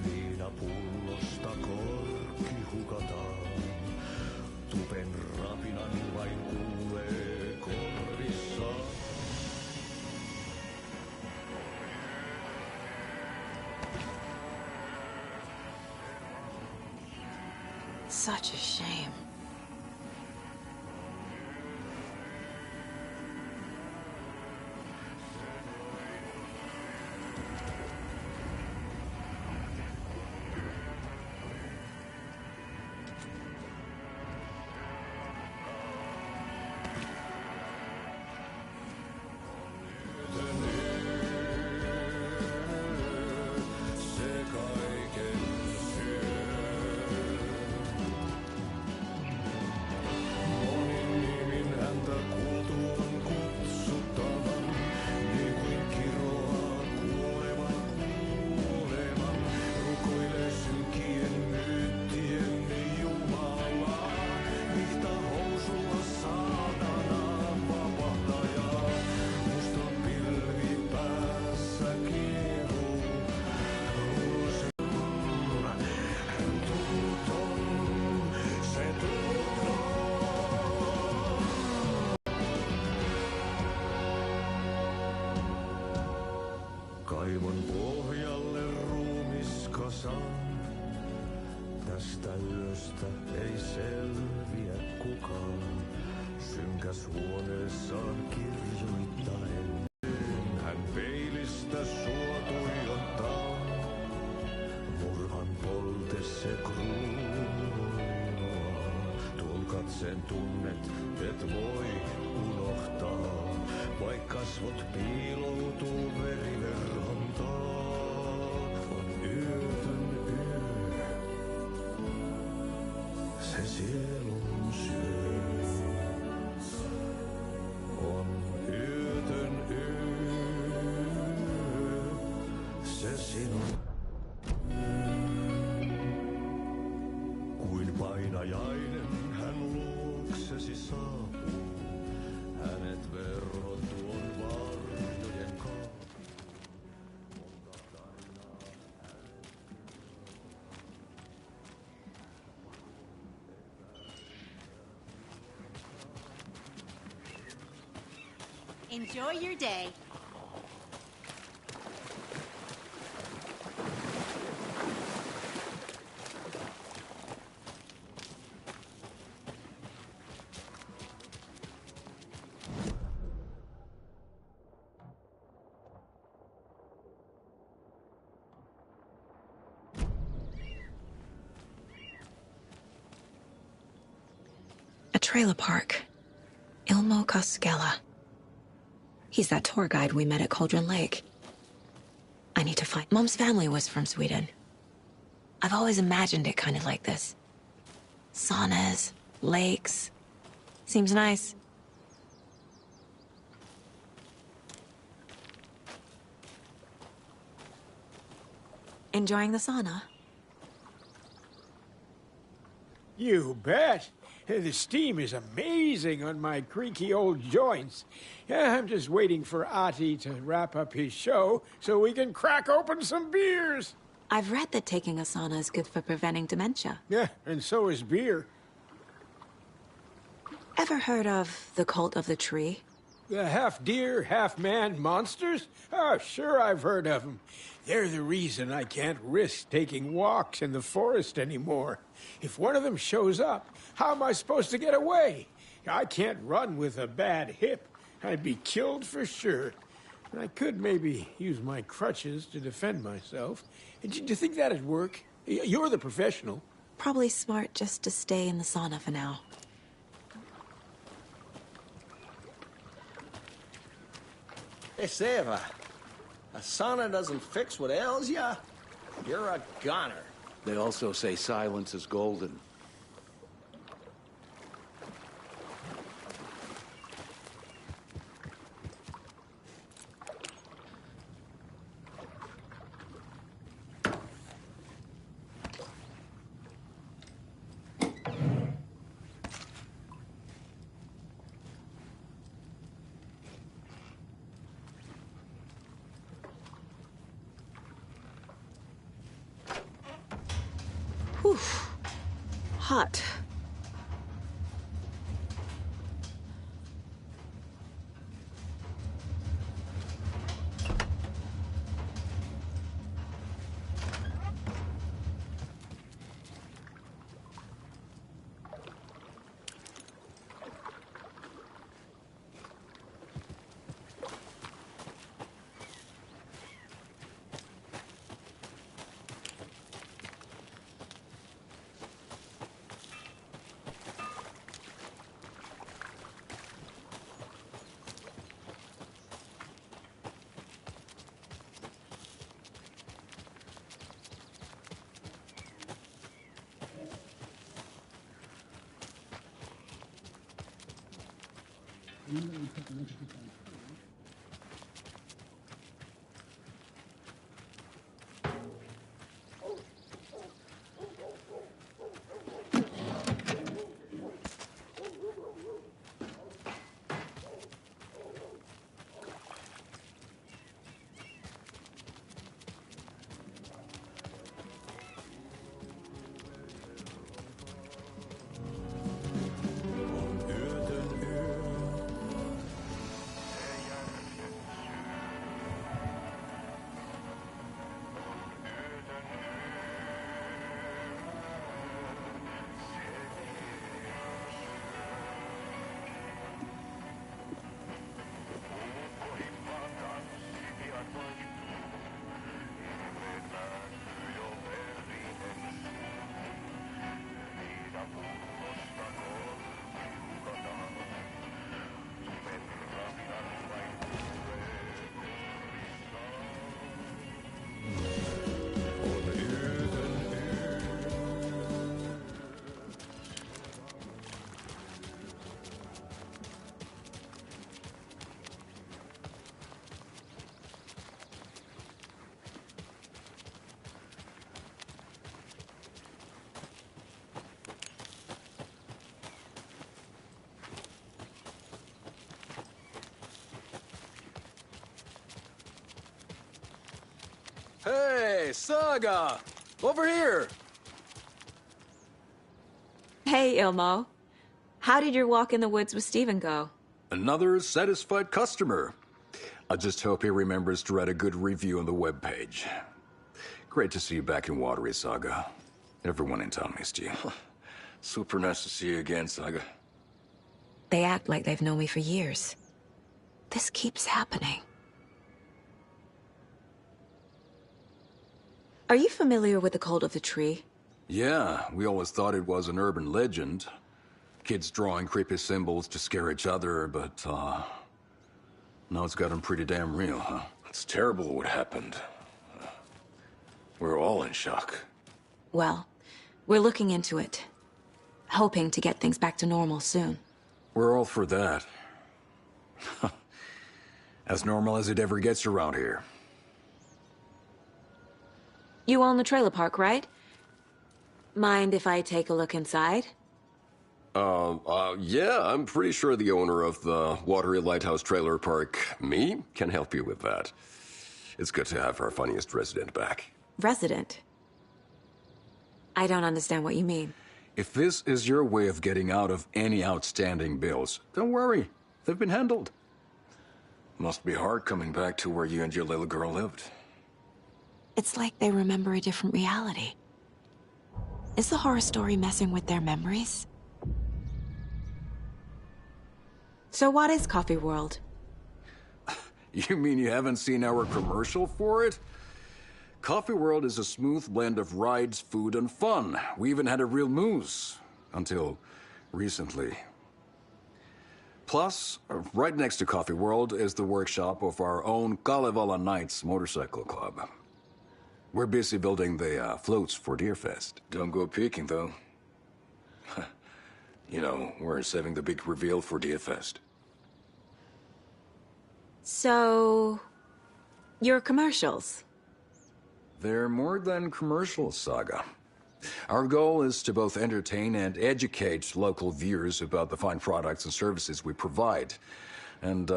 Speaker 2: Viinapullosta korkki hukataan. Tupen rapinan vain kuulee korvissaan.
Speaker 4: Such a shame.
Speaker 2: Se kaiken syö. Monin nimin häntä kuultuaan kutsuttavan, niin kuin kiroaa kuolevan kuoleman. Rukoilee synkien myyttien Jumalaa, vihta housulla saatanaa vapahtajaa. Musta pilvi päässä kiehuu, hän tuuton, se tuuton. Kaivon pohjalle ruumiskasan. Tästä yöstä ei selviä kukaan. Synkäs huoneessaan kirjoittaen. Hän peilistä sua tuijottaa. Murhan polte se kruunoi mua. Tuon katseen tunnet et voi unohtaa. Vaik kasvot piiloutuu veriverhon taa. On yötön yö, se sielun syö. On yötön yö, se sinun. Kuin painajainen hän luoksesi saapuu. Hänet verhot tuon varjojen kaapuun.
Speaker 8: Enjoy your day.
Speaker 4: A trailer park. Ilmo Koskela. He's that tour guide we met at Cauldron Lake. I need to find... Mom's family was from Sweden. I've always imagined it kind of like this. Saunas, lakes. Seems nice. Enjoying the sauna?
Speaker 3: You bet. The steam is amazing on my creaky old joints. I'm just waiting for Ati to wrap up his show so we can crack open some beers.
Speaker 4: I've read that taking a sauna is good for preventing dementia.
Speaker 3: Yeah, and so is beer.
Speaker 4: Ever heard of the Cult of the Tree?
Speaker 3: The half-deer, half-man monsters? Oh, sure I've heard of them. They're the reason I can't risk taking walks in the forest anymore. If one of them shows up, how am I supposed to get away? I can't run with a bad hip. I'd be killed for sure. I could maybe use my crutches to defend myself. Do you think that'd work? You're the professional.
Speaker 4: Probably smart just to stay in the sauna for now.
Speaker 11: Hey, Seva, a sauna doesn't fix what ails ya? You're a goner.
Speaker 1: They also say silence is golden.
Speaker 4: Whew. Hot.
Speaker 15: Hey, Saga! Over here!
Speaker 4: Hey, Ilmo. How did your walk in the woods with Steven go?
Speaker 15: Another satisfied customer. I just hope he remembers to write a good review on the webpage. Great to see you back in Watery, Saga. Everyone in town missed you. Super nice to see you again, Saga.
Speaker 4: They act like they've known me for years. This keeps happening. Are you familiar with the Cult of the Tree?
Speaker 15: Yeah, we always thought it was an urban legend. Kids drawing creepy symbols to scare each other, but, now it's gotten pretty damn real, huh? It's terrible what happened. We're all in shock.
Speaker 4: Well, we're looking into it. Hoping to get things back to normal soon.
Speaker 15: We're all for that. As normal as it ever gets around here.
Speaker 4: You own the trailer park, right? Mind if I take a look inside?
Speaker 15: Yeah, I'm pretty sure the owner of the Watery Lighthouse Trailer Park, me, can help you with that. It's good to have our funniest resident back.
Speaker 4: Resident? I don't understand what you mean.
Speaker 15: If this is your way of getting out of any outstanding bills, don't worry. They've been handled. Must be hard coming back to where you and your little girl lived.
Speaker 4: It's like they remember a different reality. Is the horror story messing with their memories? So what is Coffee World?
Speaker 15: You mean you haven't seen our commercial for it? Coffee World is a smooth blend of rides, food, and fun. We even had a real moose. Until recently. Plus, right next to Coffee World is the workshop of our own Kalevala Knights Motorcycle Club. We're busy building the floats for Deerfest. Don't go peeking, though. You know, we're saving the big reveal for Deerfest.
Speaker 4: So... your commercials?
Speaker 15: They're more than commercials, Saga. Our goal is to both entertain and educate local viewers about the fine products and services we provide. And,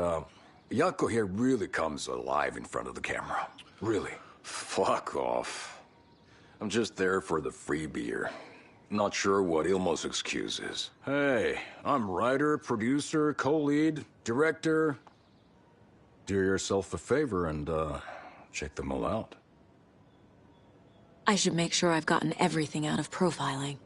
Speaker 15: Jaakko here really comes alive in front of the camera. Really. Fuck off. I'm just there for the free beer. Not sure what Ilmo's excuse is. Hey, I'm writer, producer, co-lead, director. Do yourself a favor and, check them all out.
Speaker 4: I should make sure I've gotten everything out of profiling.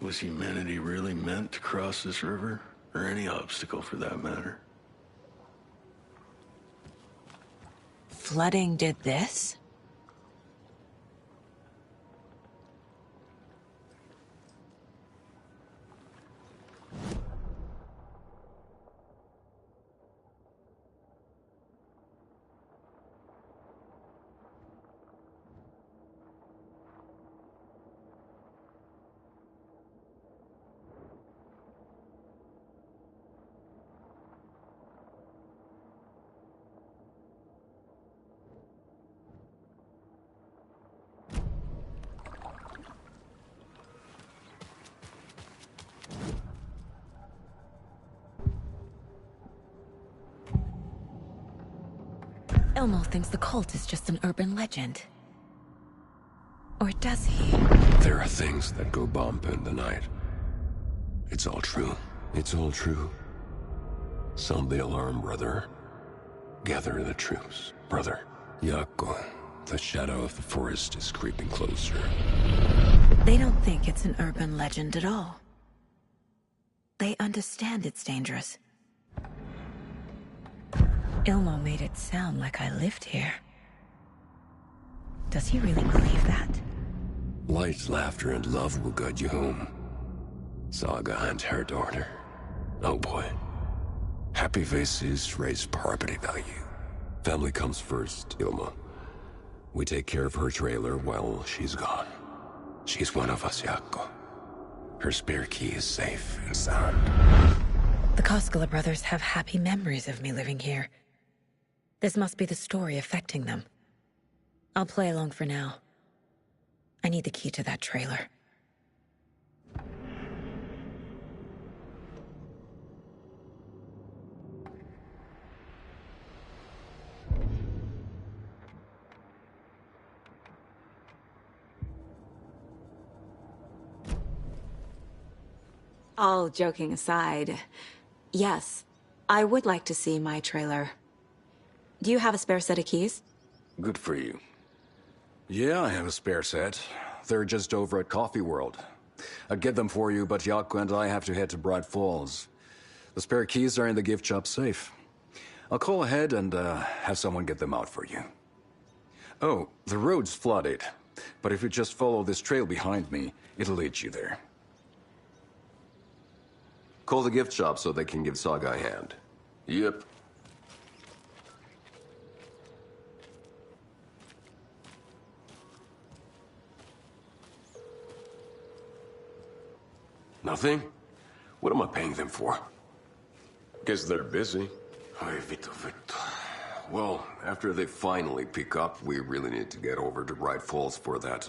Speaker 2: Was humanity really meant to cross this river? Or any obstacle for that matter?
Speaker 4: Flooding did this? Ilmo thinks the cult is just an urban legend. Or does he?
Speaker 2: There are things that go bump in the night. It's all true. It's all true. Sound the alarm, brother. Gather the troops, brother. Jaakko, the shadow of the forest is creeping closer.
Speaker 4: They don't think it's an urban legend at all. They understand it's dangerous. Ilmo made it sound like I lived here. Does he really believe that?
Speaker 2: Light, laughter, and love will guide you home. Saga and her daughter. Oh boy. Happy faces raise property value. Family comes first, Ilmo. We take care of her trailer while she's gone. She's one of us, Jaakko. Her spare key is safe and sound.
Speaker 4: The Koskela brothers have happy memories of me living here. This must be the story affecting them. I'll play along for now. I need the key to that trailer. All joking aside, yes, I would like to see my trailer. Do you have a spare set of keys?
Speaker 15: Good for you. Yeah, I have a spare set. They're just over at Coffee World. I'd get them for you, but Jaakko and I have to head to Bright Falls. The spare keys are in the gift shop safe. I'll call ahead and have someone get them out for you. Oh, the road's flooded, but if you just follow this trail behind me, it'll lead you there.
Speaker 2: Call the gift shop so they can give Saga a hand. Yep. Nothing? What am I paying them for? Guess they're busy. Ai vittu. Well, after they finally pick up, we really need to get over to Bright Falls for that,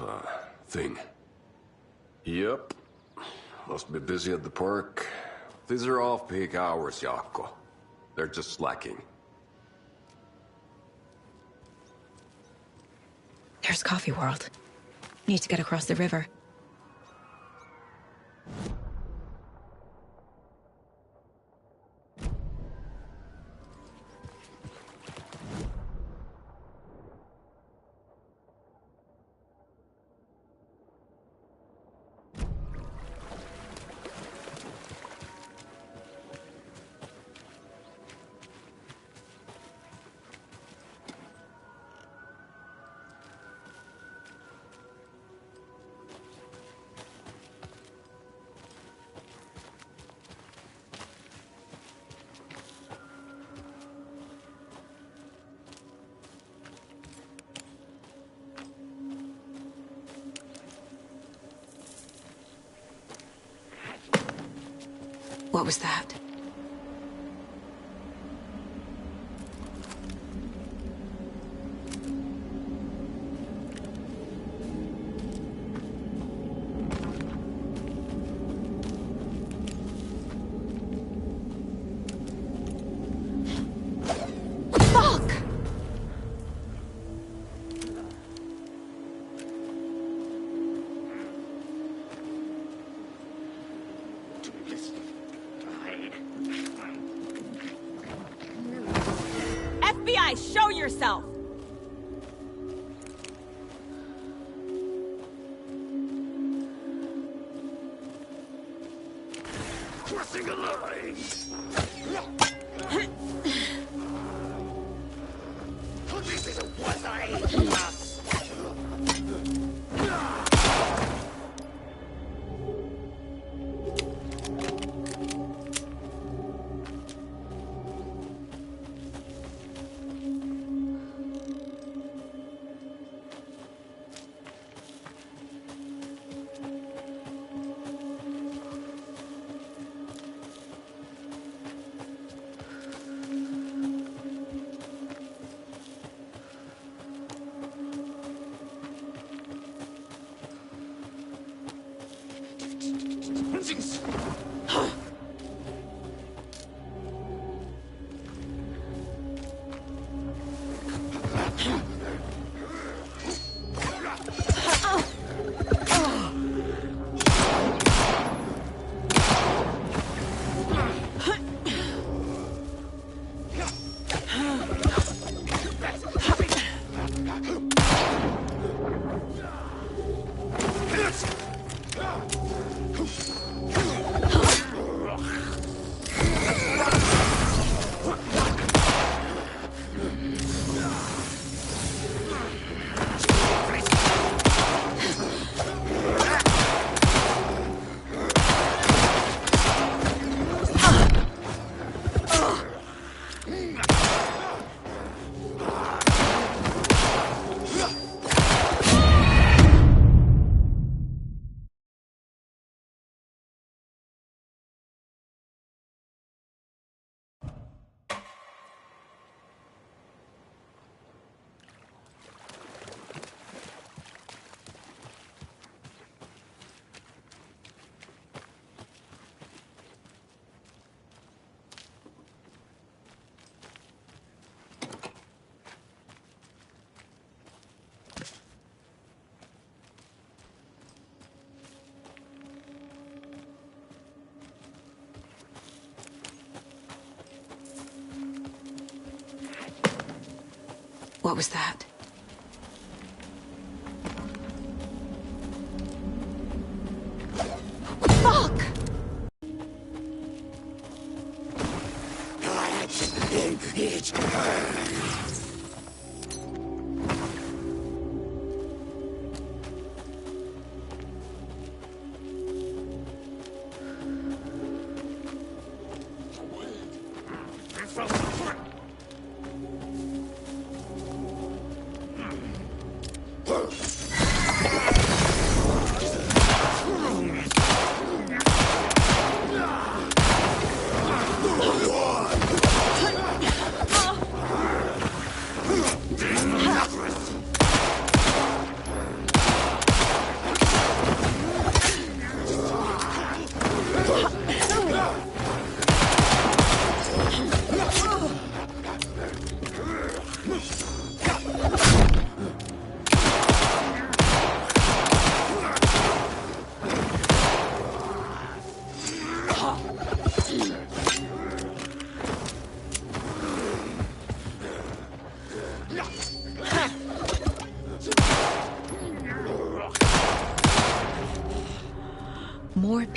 Speaker 2: thing. Yep. Must be busy at the park. These are off-peak hours, Jaakko. They're just slacking.
Speaker 4: There's Coffee World. Need to get across the river. What was that?
Speaker 8: FBI, show yourself!
Speaker 2: Crossing a line! This is what I...
Speaker 4: What was that? Fuck!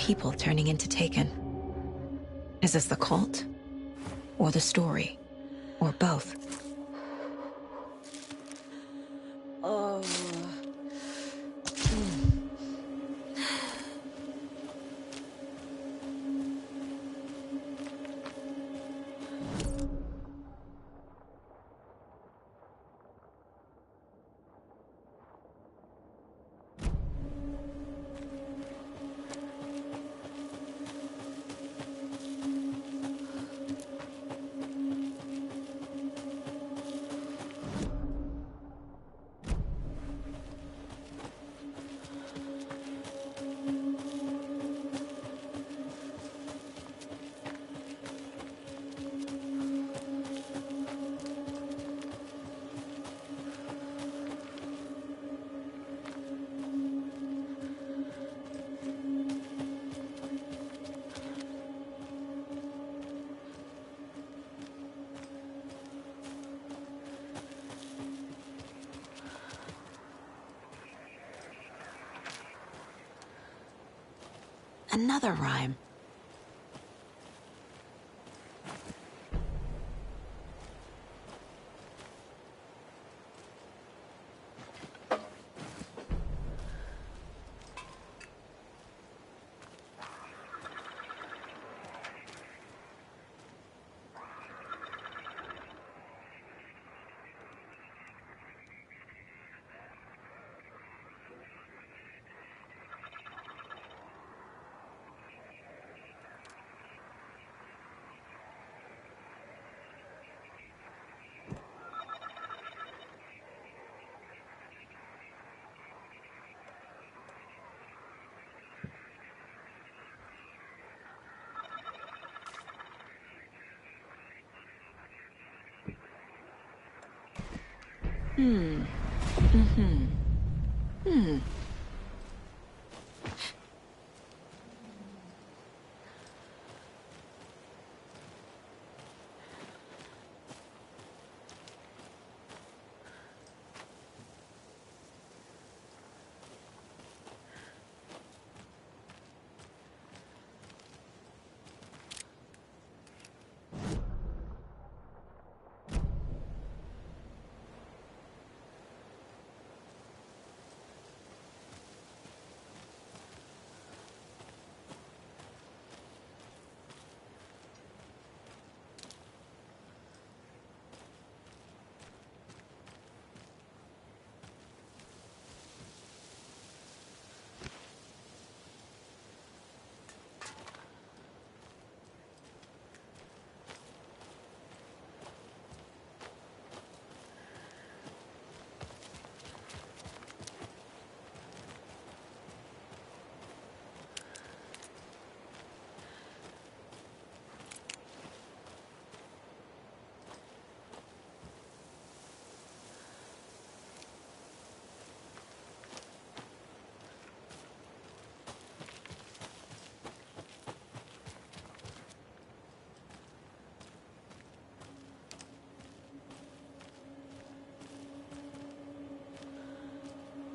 Speaker 4: people turning into Taken? Is this the cult? Or the story? Or both?
Speaker 22: Oh.
Speaker 4: Another rhyme.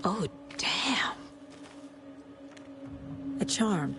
Speaker 4: Oh, damn. A charm.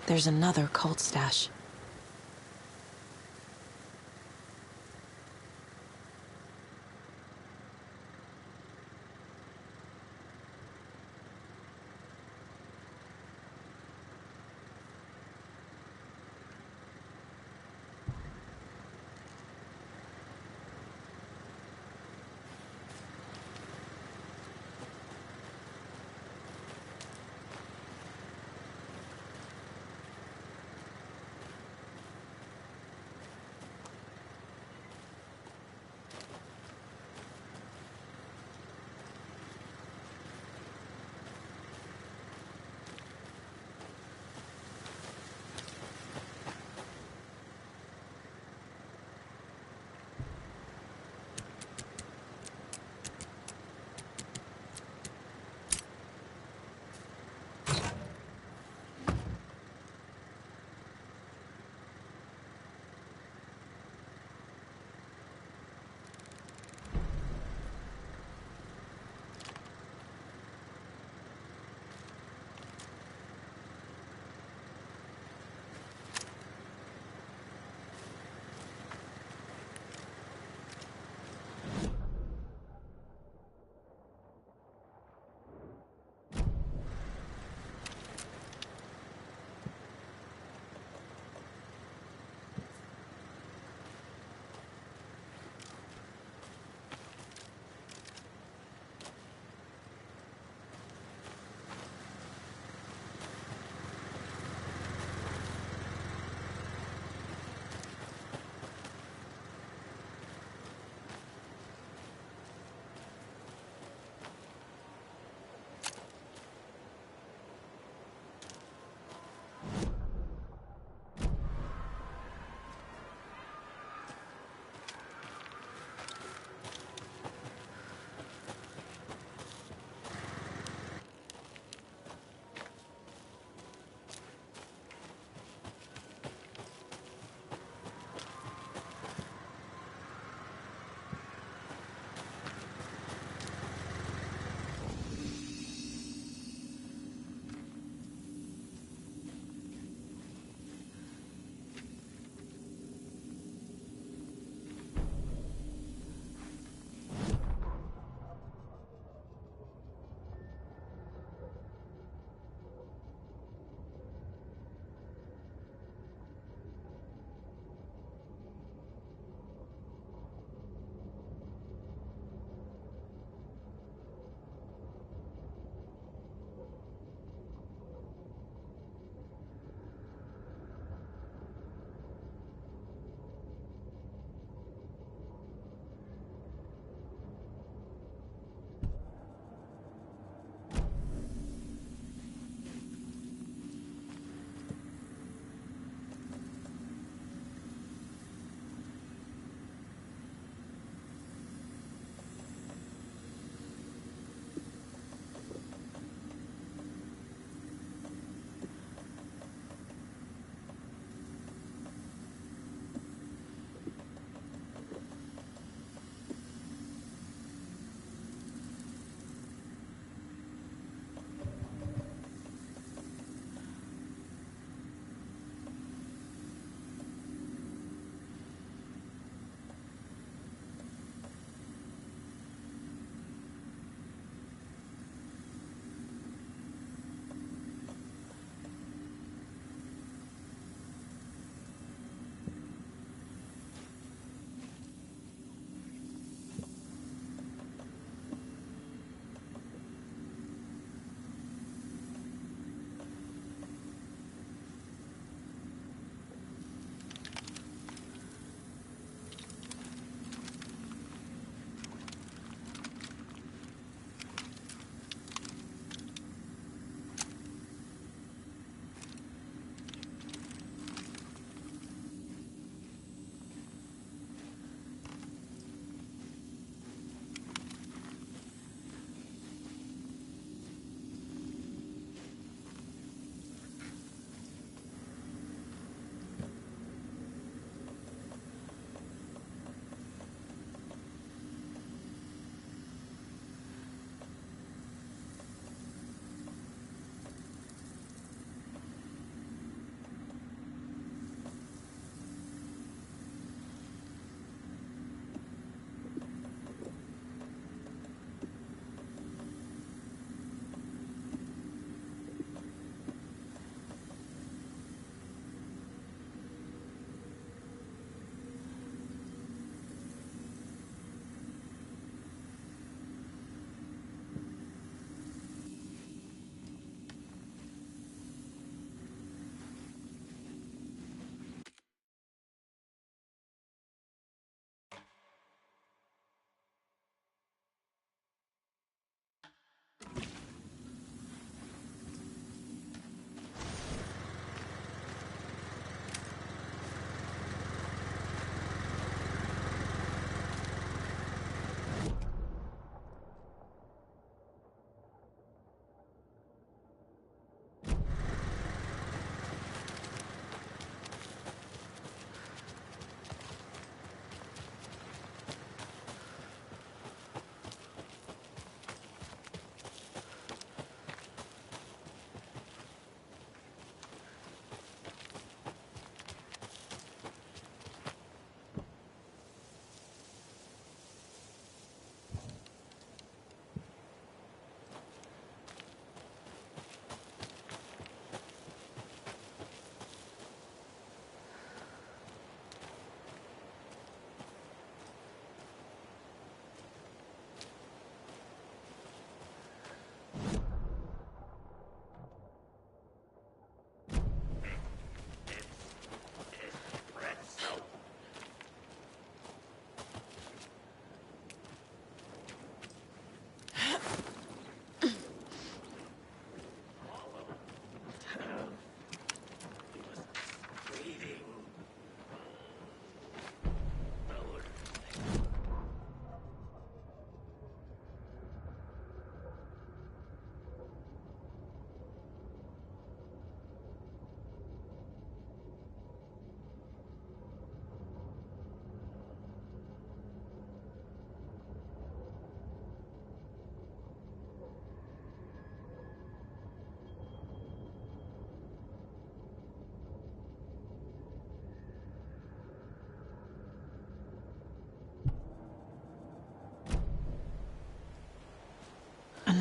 Speaker 4: There's another cult stash.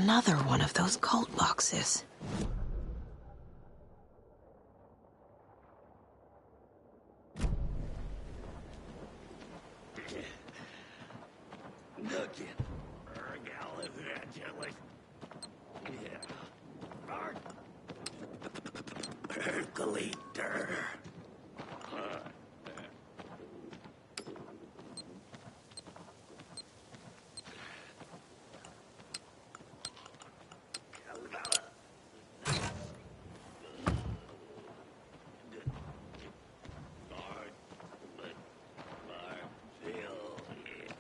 Speaker 4: Another one of those cult boxes.
Speaker 1: Percolator.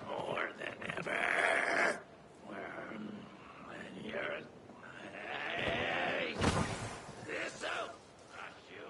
Speaker 1: More than ever. When you're... Hey! This out! Not you.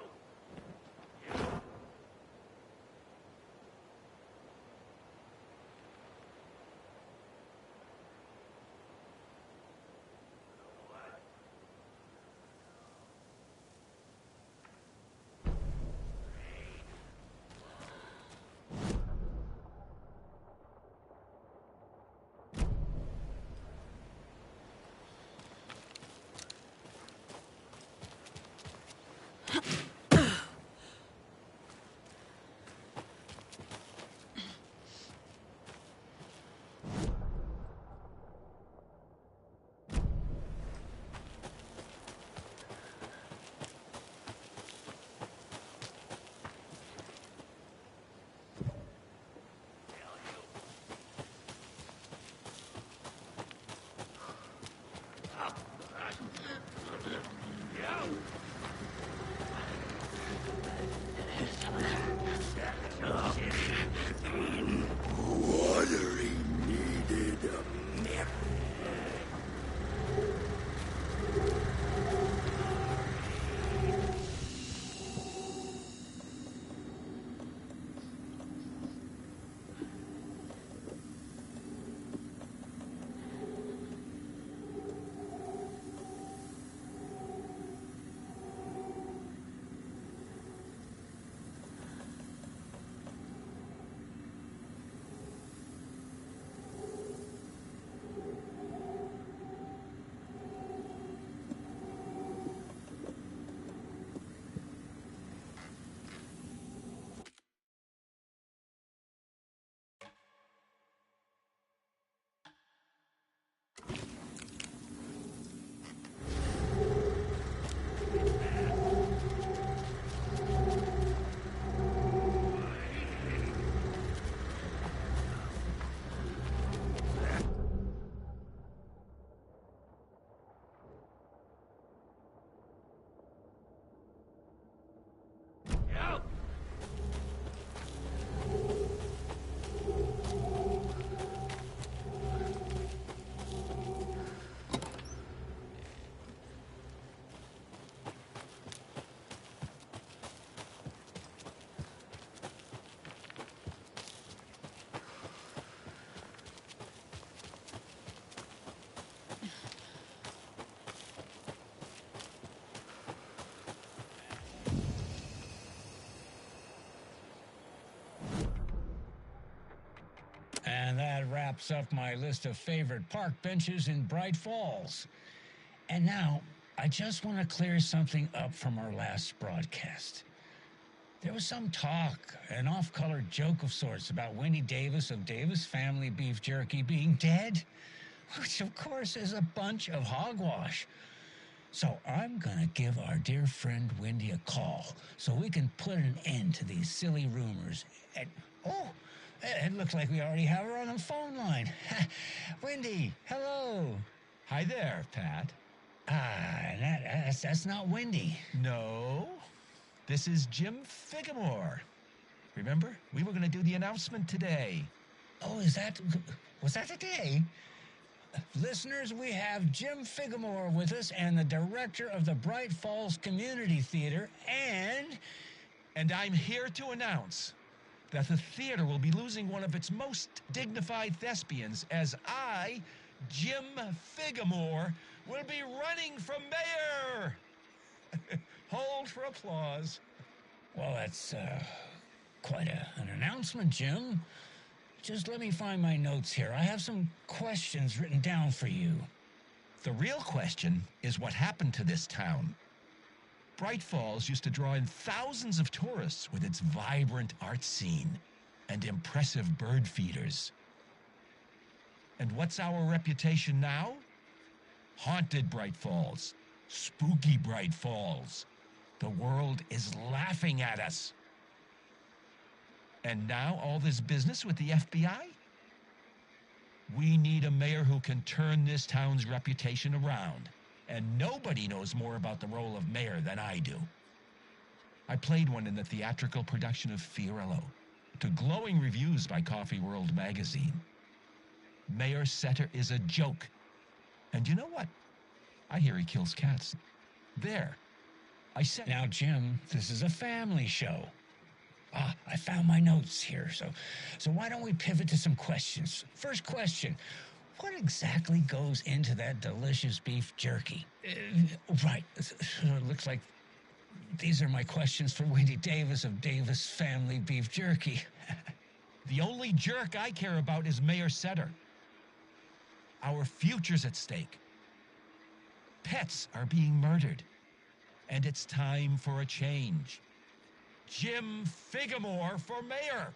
Speaker 1: Watery needed a nip.
Speaker 3: And that wraps up my list of favorite park benches in Bright Falls. And now, I just want to clear something up from our last broadcast. There was some talk, an off-color joke of sorts about Wendy Davis of Davis Family Beef Jerky being dead, which of course is a bunch of hogwash. So I'm gonna give our dear friend Wendy a call so we can put an end to these silly rumors. And, oh, it looks like we already have her on the phone line. Wendy, hello.
Speaker 14: Hi there, Pat.
Speaker 3: That's not Wendy.
Speaker 14: No, this is Jim Figamore. Remember, we were going to do the announcement today.
Speaker 3: Oh, was that today? Listeners, we have Jim Figamore with us and the director of the Bright Falls Community Theater,
Speaker 14: And I'm here to announce that the theater will be losing one of its most dignified thespians as I, Jim Figamore, will be running for mayor. Hold for applause.
Speaker 3: Well, that's quite an announcement, Jim. Just let me find my notes here. I have some questions written down for you.
Speaker 14: The real question is what happened to this town. Bright Falls used to draw in thousands of tourists with its vibrant art scene and impressive bird feeders. And what's our reputation now? Haunted Bright Falls. Spooky Bright Falls. The world is laughing at us. And now all this business with the FBI? We need a mayor who can turn this town's reputation around. And nobody knows more about the role of mayor than I do. I played one in the theatrical production of Fiorillo, to glowing reviews by Coffee World magazine. Mayor Setter is a joke. And you know what? I hear he kills cats. There. I said...
Speaker 16: Now, Jim, this is a family show. I found my notes here, so why don't we pivot to some questions? First question. What exactly goes into that delicious beef jerky? Right. Looks like these are my questions for Wendy Davis of Davis Family Beef Jerky.
Speaker 14: The only jerk I care about is Mayor Setter. Our future's at stake. Pets are being murdered. And it's time for a change. Jim Figamore for mayor!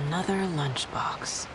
Speaker 4: Another lunchbox.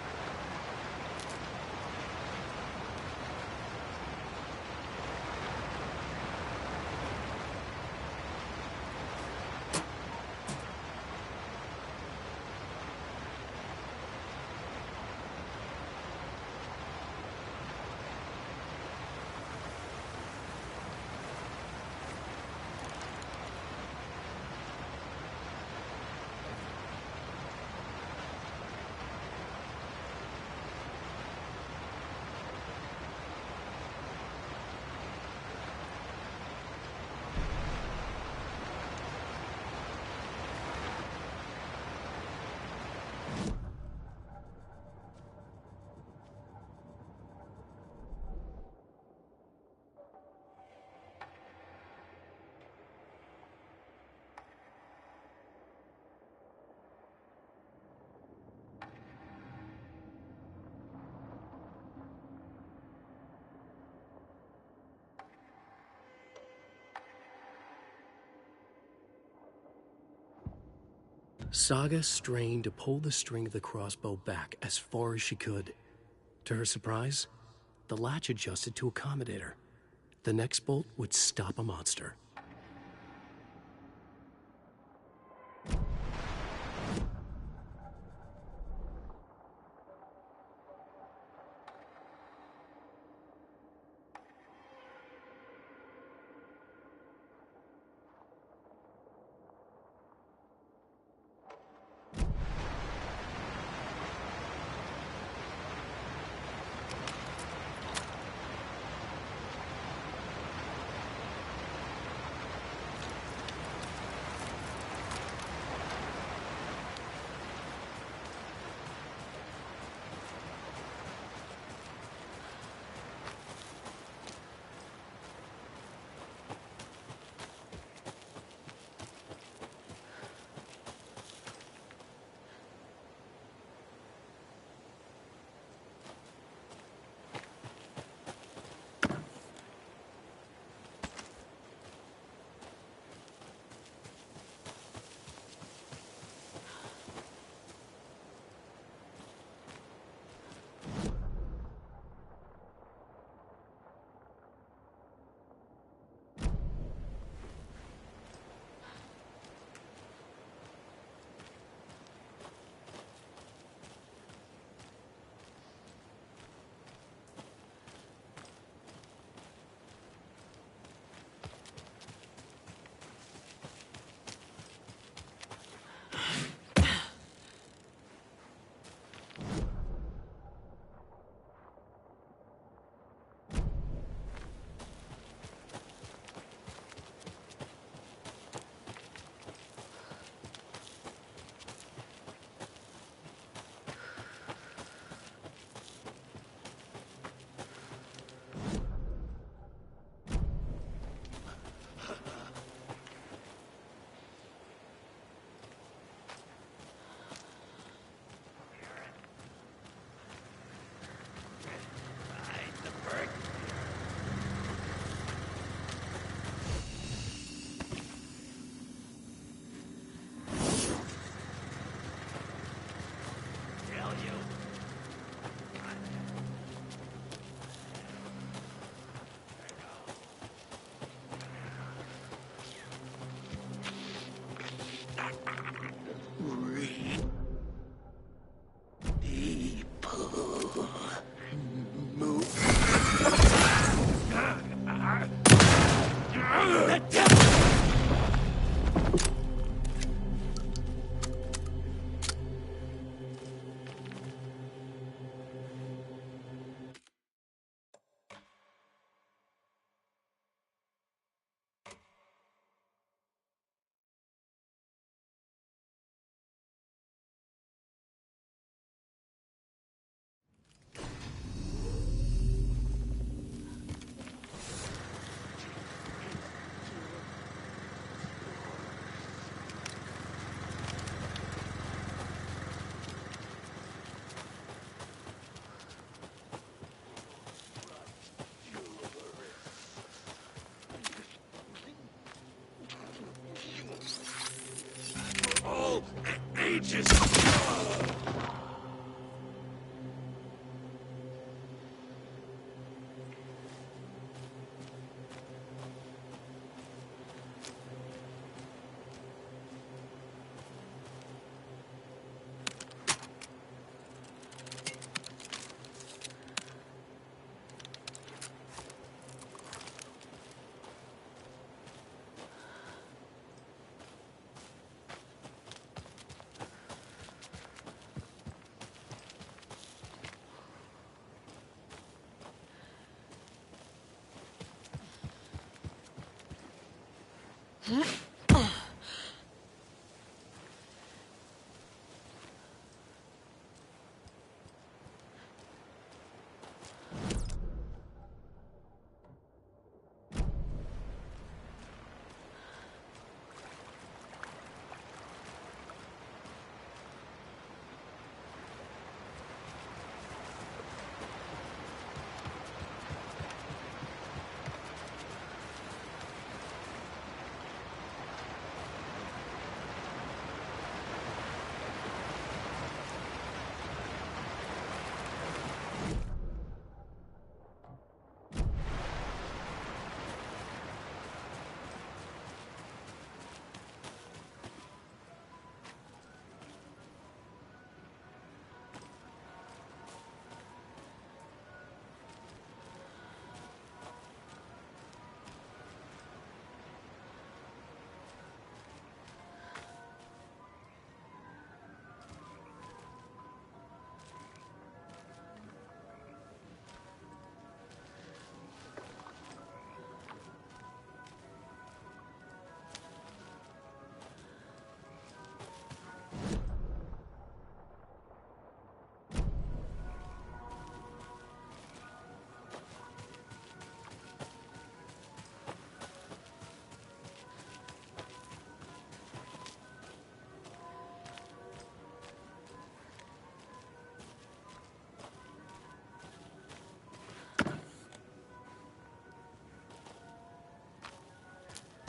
Speaker 17: Saga strained to pull the string of the crossbow back as far as she could. To her surprise, the latch adjusted to accommodate her. The next bolt would stop a monster.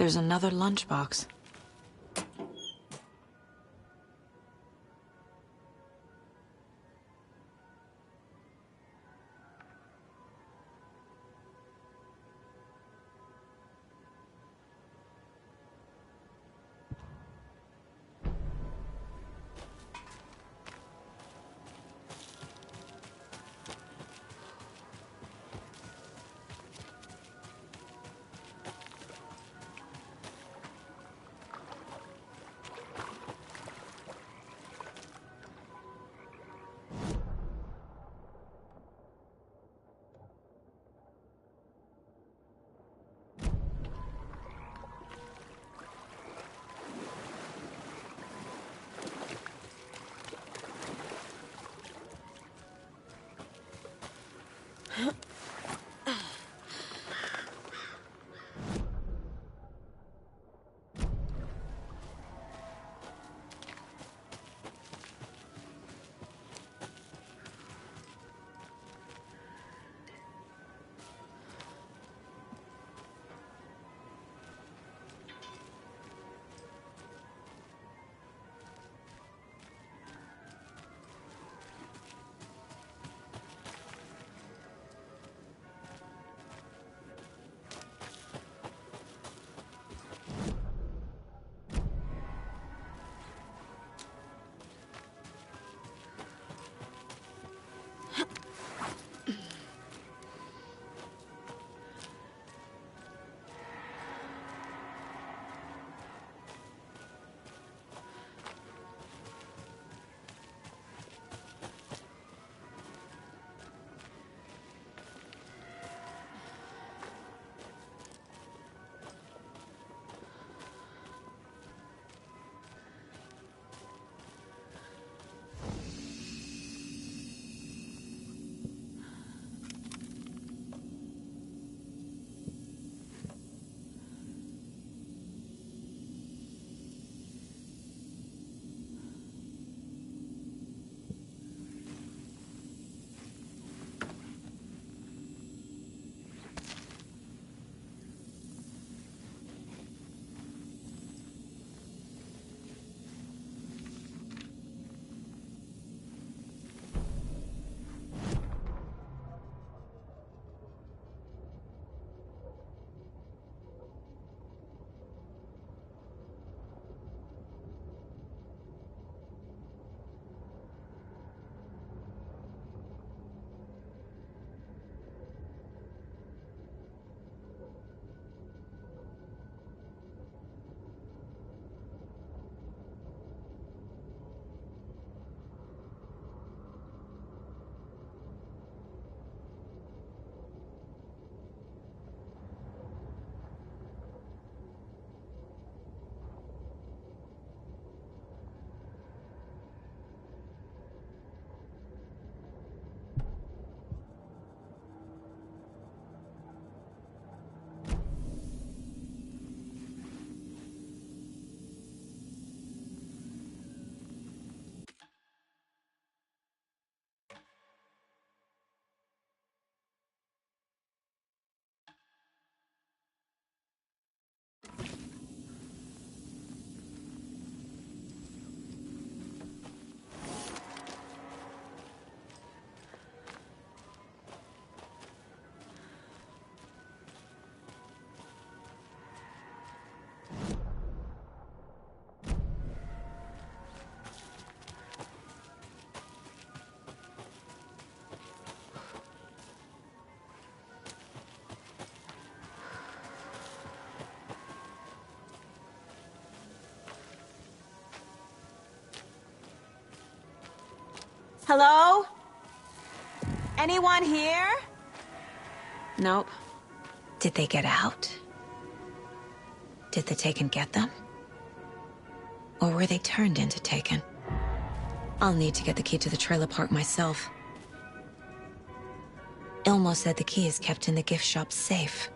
Speaker 4: There's another lunchbox.
Speaker 10: Hello? Anyone here?
Speaker 4: Nope. Did they get out? Did the Taken get them? Or were they turned into Taken? I'll need to get the key to the trailer park myself. Ilmo said the key is kept in the gift shop's safe.